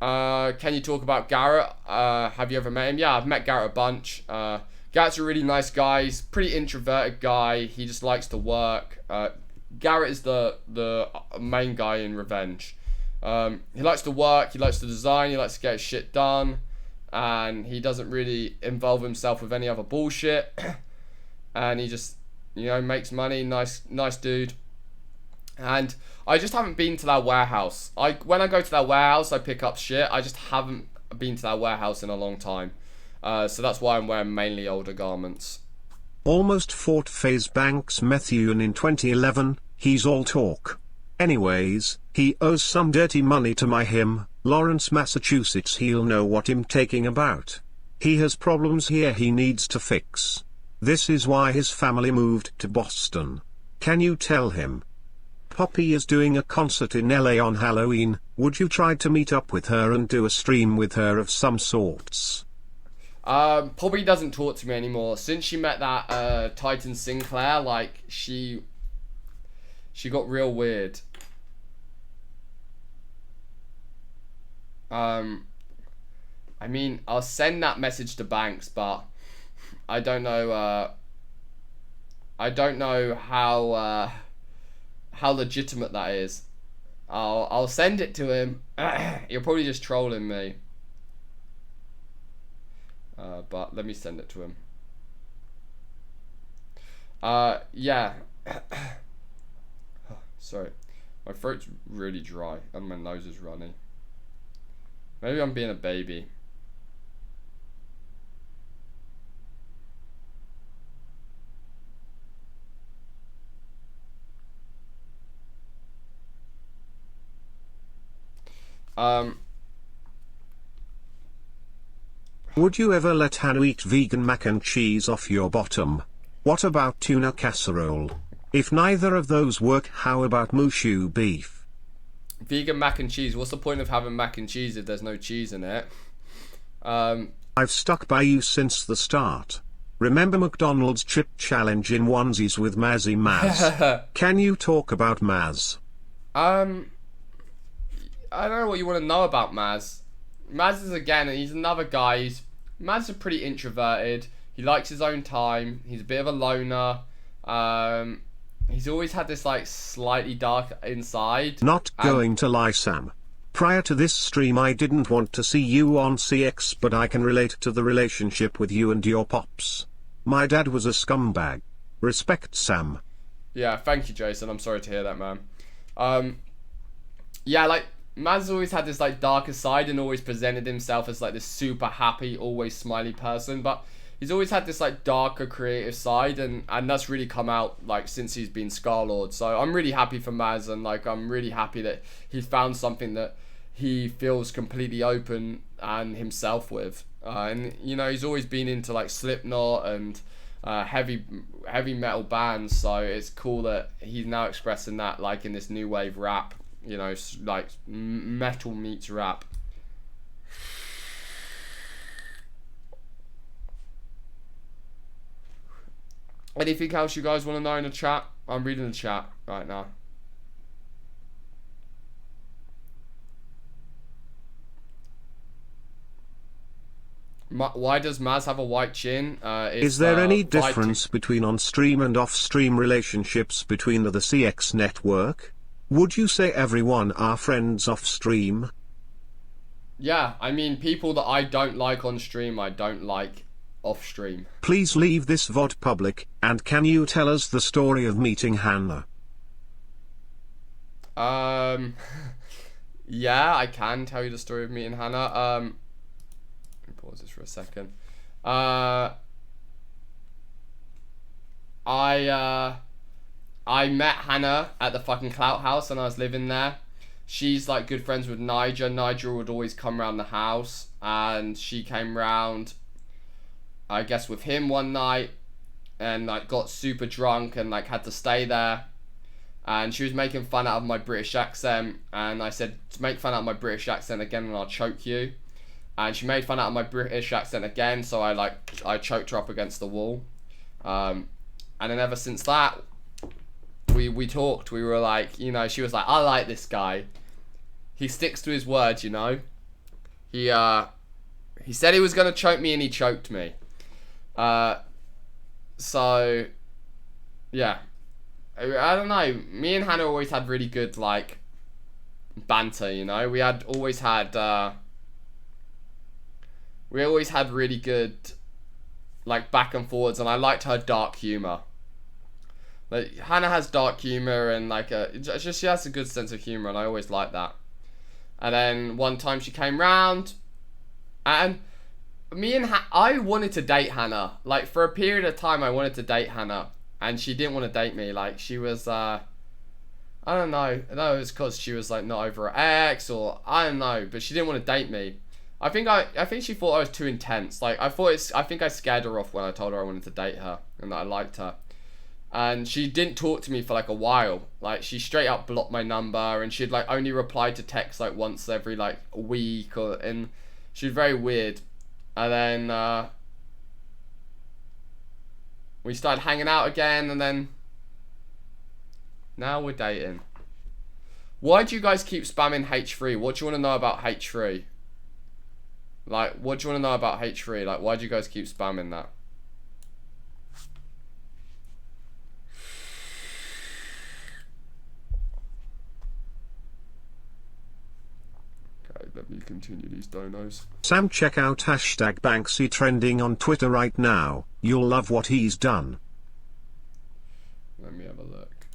can you talk about Garrett? Have you ever met him? Yeah, I've met Garrett a bunch. Garrett's a really nice guy. He's a pretty introverted guy. He just likes to work. Garrett is the main guy in Revenge. He likes to work. He likes to design. He likes to get his shit done. And he doesn't really involve himself with any other bullshit. And he just, you know, makes money. Nice dude. And I just haven't been to that warehouse. When I go to that warehouse, I pick up shit. I just haven't been to that warehouse in a long time. So that's why I'm wearing mainly older garments. Almost fought FaZe Banks Methuen in 2011, he's all talk. Anyways, he owes some dirty money to him, Lawrence, Massachusetts. He'll know what I'm taking about. He has problems here he needs to fix. This is why his family moved to Boston. Can you tell him? Poppy is doing a concert in LA on Halloween. Would you try to meet up with her and do a stream with her of some sorts? Poppy doesn't talk to me anymore. Since she met that Titan Sinclair, like, she got real weird. I mean, I'll send that message to Banks, but I don't know how legitimate that is. I'll send it to him. You're probably just trolling me. But let me send it to him. Yeah. Sorry. My throat's really dry and my nose is runny. Maybe I'm being a baby. Would you ever let Hannah eat vegan mac and cheese off your bottom? What about tuna casserole? If neither of those work, how about mushu beef? Vegan mac and cheese. What's the point of having mac and cheese if there's no cheese in it? I've stuck by you since the start. Remember McDonald's chip challenge in onesies with Mazzy Maz? Can you talk about Maz? I don't know what you want to know about Maz. Maz is, again, he's another guy. Maz is pretty introverted. He likes his own time. He's a bit of a loner. He's always had this like slightly dark inside. Not going to lie, Sam. Prior to this stream I didn't want to see you on CX, but I can relate to the relationship with you and your pops. My dad was a scumbag. Respect, Sam. Yeah, thank you, Jason. I'm sorry to hear that, man. Yeah, like, Maz always had this like darker side and always presented himself as like this super happy, always smiley person, but he's always had this like darker creative side, and that's really come out like since he's been Star-Lord. So I'm really happy for Maz, and like I'm really happy that he's found something that he feels completely open and himself with. And you know, he's always been into like Slipknot and heavy metal bands, so it's cool that he's now expressing that like in this new wave rap. You know, like metal meets rap. Anything else you guys want to know in the chat? I'm reading the chat right now. Why does Maz have a white chin? Is there any difference between on-stream and off-stream relationships between the CX network? Would you say everyone are friends off-stream? Yeah, I mean, people that I don't like on stream, I don't like off stream. Please leave this VOD public, and can you tell us the story of meeting Hannah? Yeah, I can tell you the story of me and Hannah. Let me pause this for a second. I met Hannah at the fucking Clout House and I was living there. She's like good friends with Nigel. Nigel would always come around the house, and she came round, I guess, with him one night, and like got super drunk and like had to stay there. And she was making fun out of my British accent, and I said, make fun out of my British accent again and I'll choke you. And she made fun out of my British accent again, so I choked her up against the wall. And then ever since that, we talked. We were like, you know, she was like, I like this guy. He sticks to his words, you know. He said he was gonna choke me and he choked me. So yeah. I don't know. Me and Hannah always had really good like banter, you know. We always had really good like back and forwards, and I liked her dark humor. Like Hannah has dark humor and like she has a good sense of humor, and I always liked that. And then one time she came round, and I wanted to date Hannah. Like for a period of time, I wanted to date Hannah. And she didn't want to date me. Like she was, I don't know. No, it was because she was like not over her ex, or I don't know. But she didn't want to date me. I think she thought I was too intense. Like I think I scared her off when I told her I wanted to date her and that I liked her. And she didn't talk to me for like a while. Like she straight up blocked my number, and she'd like only reply to texts like once every like a week, and she was very weird. And then we started hanging out again, and then now we're dating. Why do you guys keep spamming H3? What do you want to know about H3? Like, what do you want to know about H3? Like, why do you guys keep spamming that? Okay, let me continue these donos. Sam, check out hashtag Banksy trending on Twitter right now. You'll love what he's done. Let me have a look.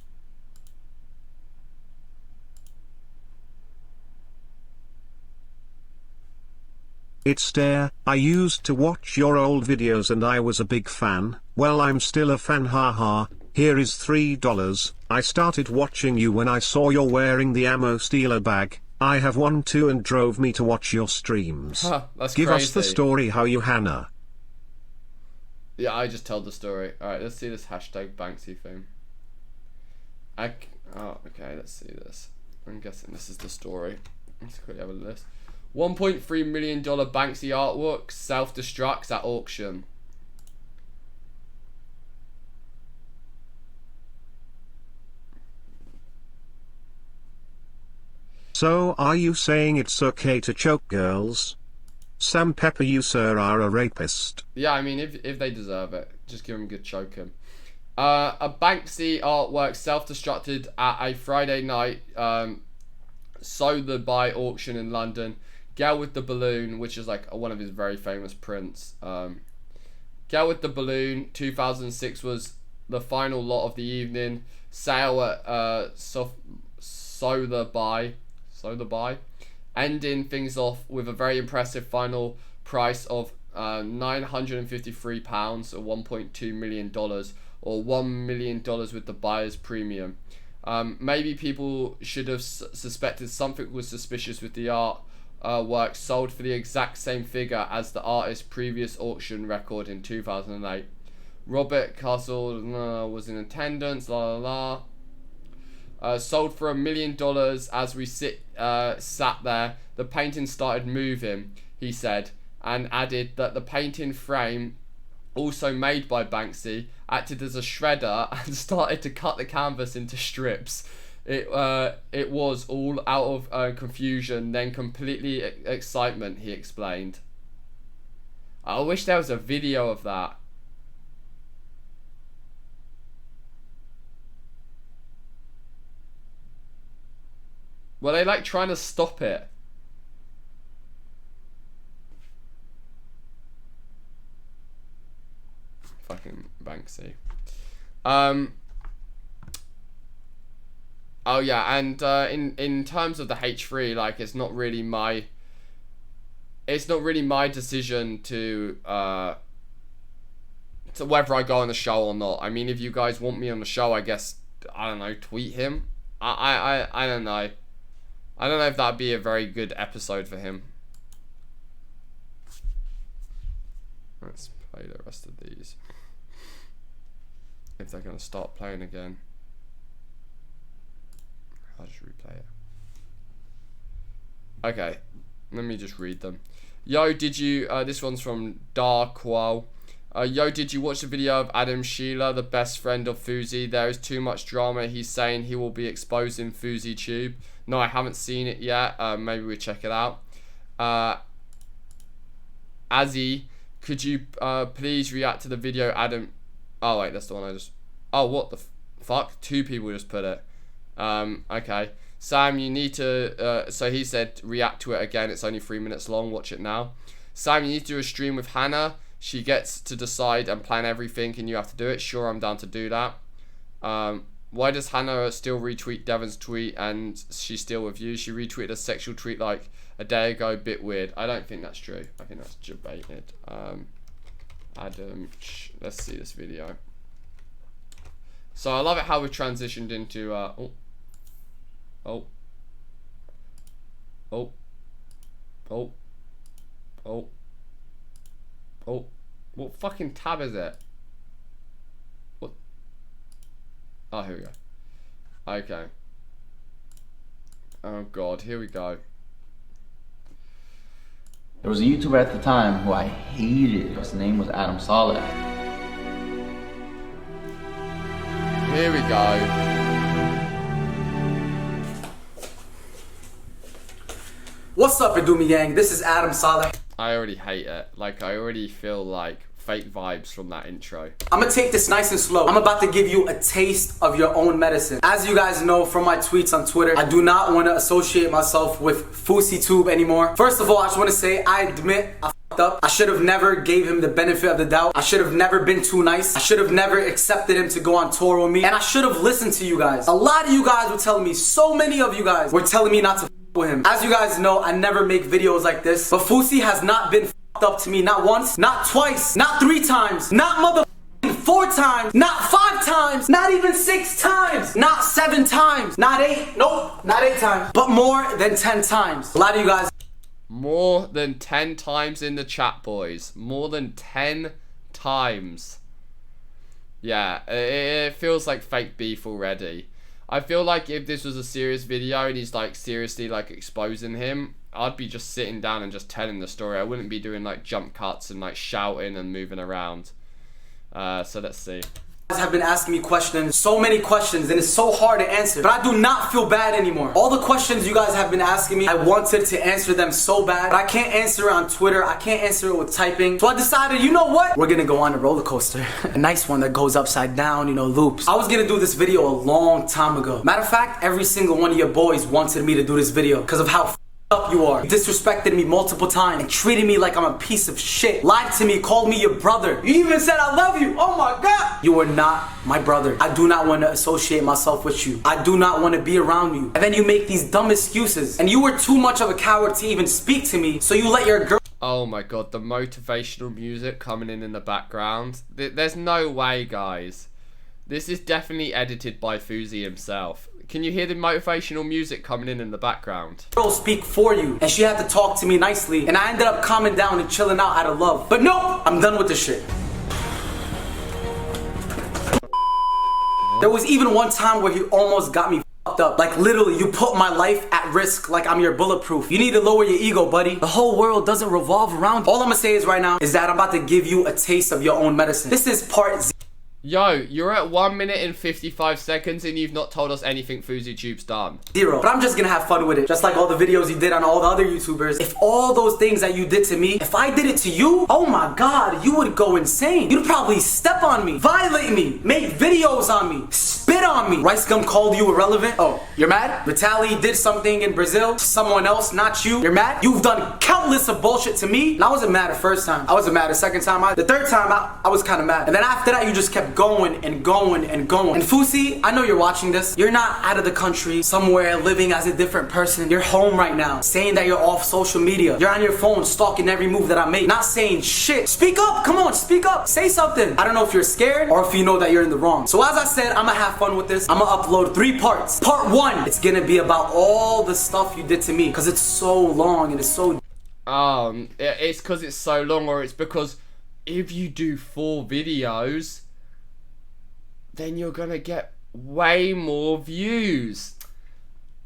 It's there. I used to watch your old videos and I was a big fan. Well, I'm still a fan, haha. Here is $3. I started watching you when I saw you're wearing the ammo stealer bag. I have one too and drove me to watch your streams. Huh, that's Give crazy. us the story how you Hannah. Yeah, I just told the story. Alright, let's see this hashtag Banksy thing. Oh, okay, let's see this. I'm guessing this is the story. Let's quickly have a list. $1.3 million Banksy artwork self-destructs at auction. So are you saying it's okay to choke girls? Sam Pepper, you sir are a rapist. Yeah, I mean, if they deserve it, just give them a good choking. A Banksy artwork self-destructed at a Friday night Sotheby's auction in London. Girl with the Balloon, which is like one of his very famous prints. Girl with the Balloon, 2006 was the final lot of the evening. Sale at Sotheby's, ending things off with a very impressive final price of £953 or $1.2 million, or $1 million with the buyer's premium. Maybe people should have suspected something was suspicious with the art work sold for the exact same figure as the artist's previous auction record in 2008. Robert Castle was in attendance, sold for $1 million. As we sat there, the painting started moving, he said, and added that the painting frame, also made by Banksy, acted as a shredder and started to cut the canvas into strips. It was all out of confusion, then completely excitement, he explained. I wish there was a video of that. Were they like trying to stop it? fucking Banksy. Oh yeah, and in terms of the H3, like it's not really my decision to whether I go on the show or not. I mean, if you guys want me on the show, I guess, I don't know, tweet him. I don't know. I don't know if that'd be a very good episode for him. Let's play the rest of these. If they're gonna start playing again. I'll just replay it. Okay, let me just read them. Yo, did you, this one's from Darkwall. Yo, did you watch the video of Adam Sheila, the best friend of Fuzi? There is too much drama. He's saying he will be exposing Fuzi Tube. No, I haven't seen it yet. Maybe we'll check it out. Azzy, could you please react to the video Adam... Oh, wait, that's the one I just... Oh, what the fuck? 2 people just put it. Okay. Sam, you need to... so he said react to it again. It's only 3 minutes long. Watch it now. Sam, you need to do a stream with Hannah. She gets to decide and plan everything and you have to do it. Sure, I'm down to do that. Why does Hannah still retweet Devon's tweet and she's still with you? She retweeted a sexual tweet like a day ago. Bit weird. I don't think that's true. I think that's debated. Adam, let's see this video. So I love it how we've transitioned into what fucking tab is it? What? Oh, here we go. Okay. Oh god, here we go. There was a YouTuber at the time who I hated. His name was Adam Saleh. Here we go. What's up, Idumi Gang? This is Adam Saleh. I already hate it. Like, I already feel like fake vibes from that intro. I'm gonna take this nice and slow. I'm about to give you a taste of your own medicine. As you guys know from my tweets on Twitter, I do not want to associate myself with FouseyTube anymore. First of all, I just want to say I admit I f***ed up. I should have never gave him the benefit of the doubt. I should have never been too nice. I should have never accepted him to go on tour with me. And I should have listened to you guys. A lot of you guys were telling me, so many of you guys were telling me not to with him. As you guys know, I never make videos like this, but Fousey has not been f***ed up to me, not once, not twice, not 3 times, not mother 4 times, not 5 times, not even 6 times, not 7 times, not 8, nope, not 8 times, but more than 10 times. A lot of you guys. More than 10 times in the chat, boys. More than 10 times. Yeah, it feels like fake beef already. I feel like if this was a serious video and he's like seriously like exposing him, I'd be just sitting down and just telling the story. I wouldn't be doing like jump cuts and like shouting and moving around. So let's see. Have been asking me questions, so many questions, and it's so hard to answer, but I do not feel bad anymore. All the questions you guys have been asking me, I wanted to answer them so bad, but I can't answer it on Twitter. I can't answer it with typing. So I decided, you know what? We're gonna go on a roller coaster. A nice one that goes upside down, you know, loops. I was gonna do this video a long time ago. Matter of fact, every single one of your boys wanted me to do this video because of how up you are. You disrespected me multiple times and treated me like I'm a piece of shit. Lied to me, called me your brother. You even said I love you. Oh my god. You are not my brother. I do not want to associate myself with you. I do not want to be around you. And then you make these dumb excuses. And you were too much of a coward to even speak to me, so you let your girl... Oh my god, the motivational music coming in the background. There's no way, guys. This is definitely edited by Fousey himself. Can you hear the motivational music coming in the background? Girl speak for you, and she had to talk to me nicely, and I ended up calming down and chilling out out of love. But no, I'm done with this shit. There was even one time where he almost got me f***ed up. Like literally, you put my life at risk like I'm your bulletproof. You need to lower your ego, buddy. The whole world doesn't revolve around you. All I'm gonna say is right now is that I'm about to give you a taste of your own medicine. This is part Z. Yo, you're at 1 minute and 55 seconds and you've not told us anything FouseyTube's done. 0. But I'm just gonna have fun with it. Just like all the videos you did on all the other YouTubers. If all those things that you did to me, if I did it to you, oh my god, you would go insane. You'd probably step on me, violate me, make videos on me, spit on me. Rice Gum called you irrelevant. Oh, you're mad? Vitaly did something in Brazil to someone else, not you. You're mad? You've done countless of bullshit to me. And I wasn't mad the first time. I wasn't mad the second time. The third time, I was kind of mad. And then after that, you just kept going and going and going. And Fusi, I know you're watching this. You're not out of the country, somewhere living as a different person. You're home right now, saying that you're off social media. You're on your phone stalking every move that I made. Not saying shit. Speak up. Come on, speak up. Say something. I don't know if you're scared or if you know that you're in the wrong. So as I said, I'm gonna have fun with this. I'm gonna upload 3 parts. Part 1, it's gonna be about all the stuff you did to me. Because it's so long and it's so... It's because it's so long, or it's because if you do 4 videos, then you're gonna get way more views.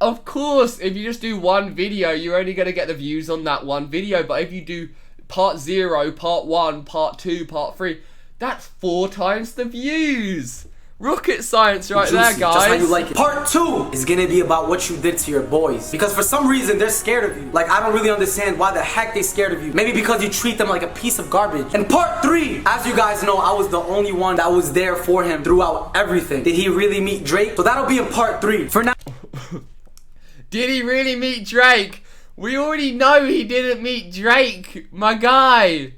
Of course, if you just do 1 video, you're only gonna get the views on that 1 video. But if you do part 0, part 1, part 2, part 3, that's 4 times the views. Rocket science right juicy, there, guys. Just how you like it. Part 2 is gonna be about what you did to your boys. Because for some reason, they're scared of you. Like, I don't really understand why the heck they scared of you. Maybe because you treat them like a piece of garbage. And part 3, as you guys know, I was the only one that was there for him throughout everything. Did he really meet Drake? So that'll be in part 3. For now... Did he really meet Drake? We already know he didn't meet Drake, my guy.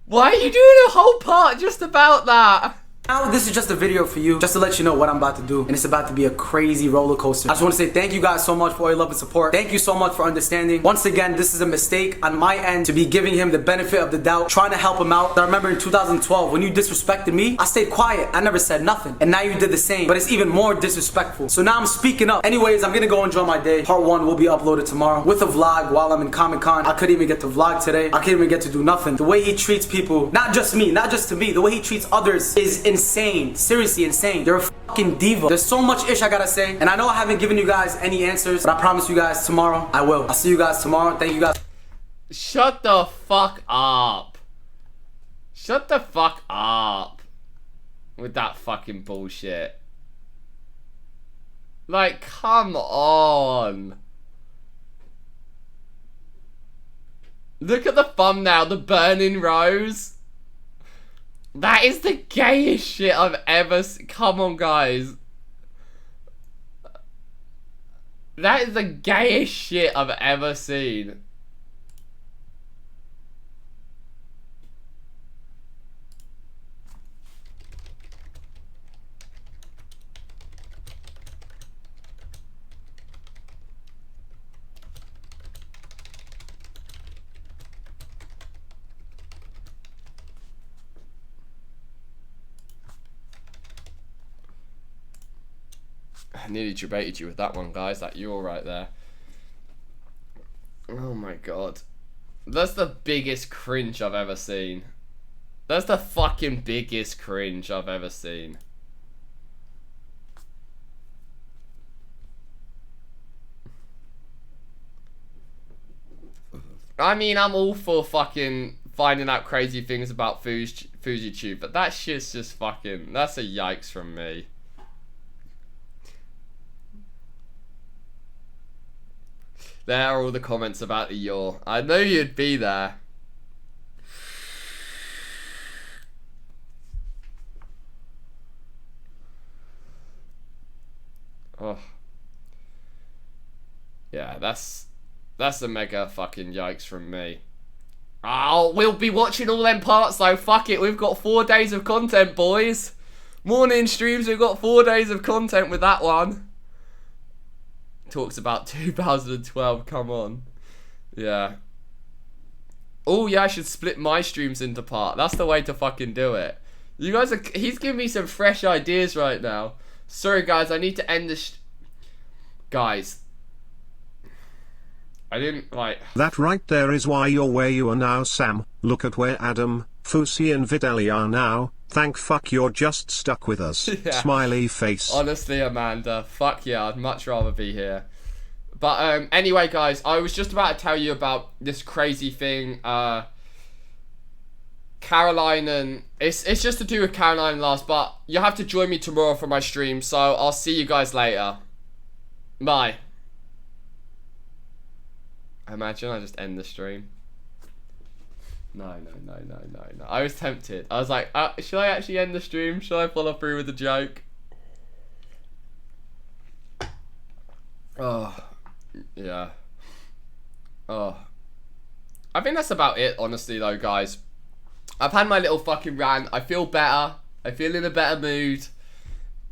Why are you doing a whole part just about that? Now this is just a video for you, just to let you know what I'm about to do, and it's about to be a crazy roller coaster. I just want to say thank you guys so much for all your love and support. Thank you so much for understanding. Once again, this is a mistake on my end to be giving him the benefit of the doubt, trying to help him out. I remember in 2012 when you disrespected me, I stayed quiet. I never said nothing, and now you did the same, but it's even more disrespectful. So now I'm speaking up. Anyways, I'm gonna go enjoy my day. Part 1 will be uploaded tomorrow with a vlog while I'm in Comic-Con. I couldn't even get to vlog today. I couldn't even get to do nothing. The way he treats people, not just me, not just to me, the way he treats others is insane. Seriously insane. You're a fucking diva. There's so much ish I gotta say, and I know I haven't given you guys any answers, but I promise you guys tomorrow I will. I'll see you guys tomorrow. Thank you guys. Shut the fuck up. Shut the fuck up with that fucking bullshit. Like, come on. Look at the thumbnail, the burning rose. That is the gayest shit I've ever seen. Come on, guys. That is the gayest shit I've ever seen. I nearly debated you with that one, guys. That you're right there. Oh my god. That's the biggest cringe I've ever seen. That's the fucking biggest cringe I've ever seen. I mean, I'm all for fucking finding out crazy things about FujiTube, but that shit's just fucking... That's a yikes from me. There are all the comments about the yaw. I know you'd be there. Oh. Yeah, that's a mega fucking yikes from me. Oh, we'll be watching all them parts though. Fuck it, we've got 4 days of content, boys. Morning streams, we've got 4 days of content with that one. Talks about 2012, come on. Yeah. Oh yeah, I should split my streams into part. That's the way to fucking do it. You guys are... He's giving me some fresh ideas right now. Sorry guys, I need to end this... Guys. I didn't, like... That right there is why you're where you are now, Sam. Look at where Adam, Fusi and Vitaly are now. Thank fuck you're just stuck with us. Yeah. Smiley face. Honestly, Amanda, fuck yeah, I'd much rather be here. But anyway, guys, I was just about to tell you about this crazy thing. Caroline and... It's just to do with Caroline and Lars, but you have to join me tomorrow for my stream, so I'll see you guys later. Bye. Imagine I just end the stream. No. I was tempted. I was like, should I actually end the stream? Should I follow through with the joke? Oh, yeah. Oh. I think that's about it, honestly, though, guys. I've had my little fucking rant. I feel better. I feel in a better mood.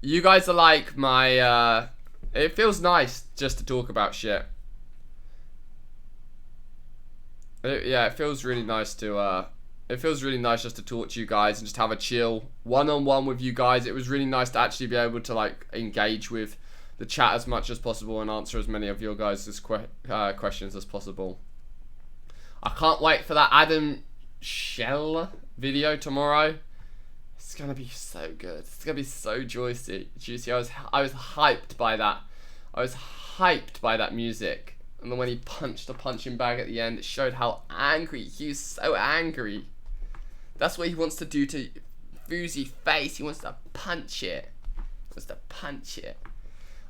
You guys are like my, it feels nice just to talk about shit. Yeah, it feels really nice to, it feels really nice just to talk to you guys and just have a chill one-on-one with you guys. It was really nice to actually be able to, like, engage with the chat as much as possible and answer as many of your guys' questions as possible. I can't wait for that Adam Shell video tomorrow. It's gonna be so good. It's gonna be so juicy. I was hyped by that. I was hyped by that music. And then when he punched the punching bag at the end, it showed how angry he was. So angry. That's what he wants to do to Fousey's face. He wants to punch it. He wants to punch it.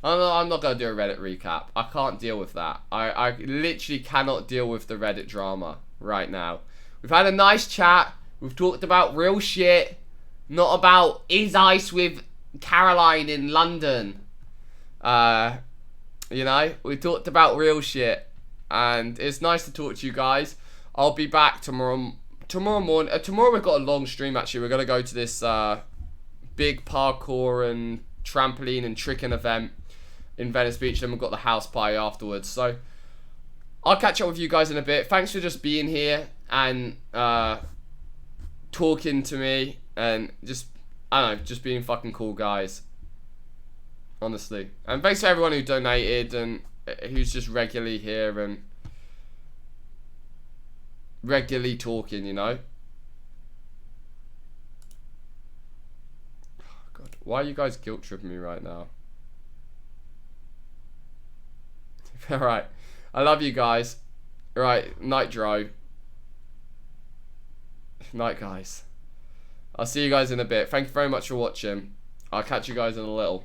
I'm not going to do a Reddit recap. I can't deal with that. I literally cannot deal with the Reddit drama right now. We've had a nice chat. We've talked about real shit. Not about is ice with Caroline in London. You know, we talked about real shit. And it's nice to talk to you guys. I'll be back tomorrow morning. Tomorrow we've got a long stream, actually. We're going to go to this big parkour and trampoline and tricking event in Venice Beach, and we've got the house party afterwards. So I'll catch up with you guys in a bit. Thanks for just being here and talking to me and just, I don't know, just being fucking cool guys, honestly. And thanks to everyone who donated and who's just regularly here and regularly talking, you know. Oh God, why are you guys guilt tripping me right now? Alright, I love you guys. Alright, night, Dro. Night, guys. I'll see you guys in a bit. Thank you very much for watching. I'll catch you guys in a little.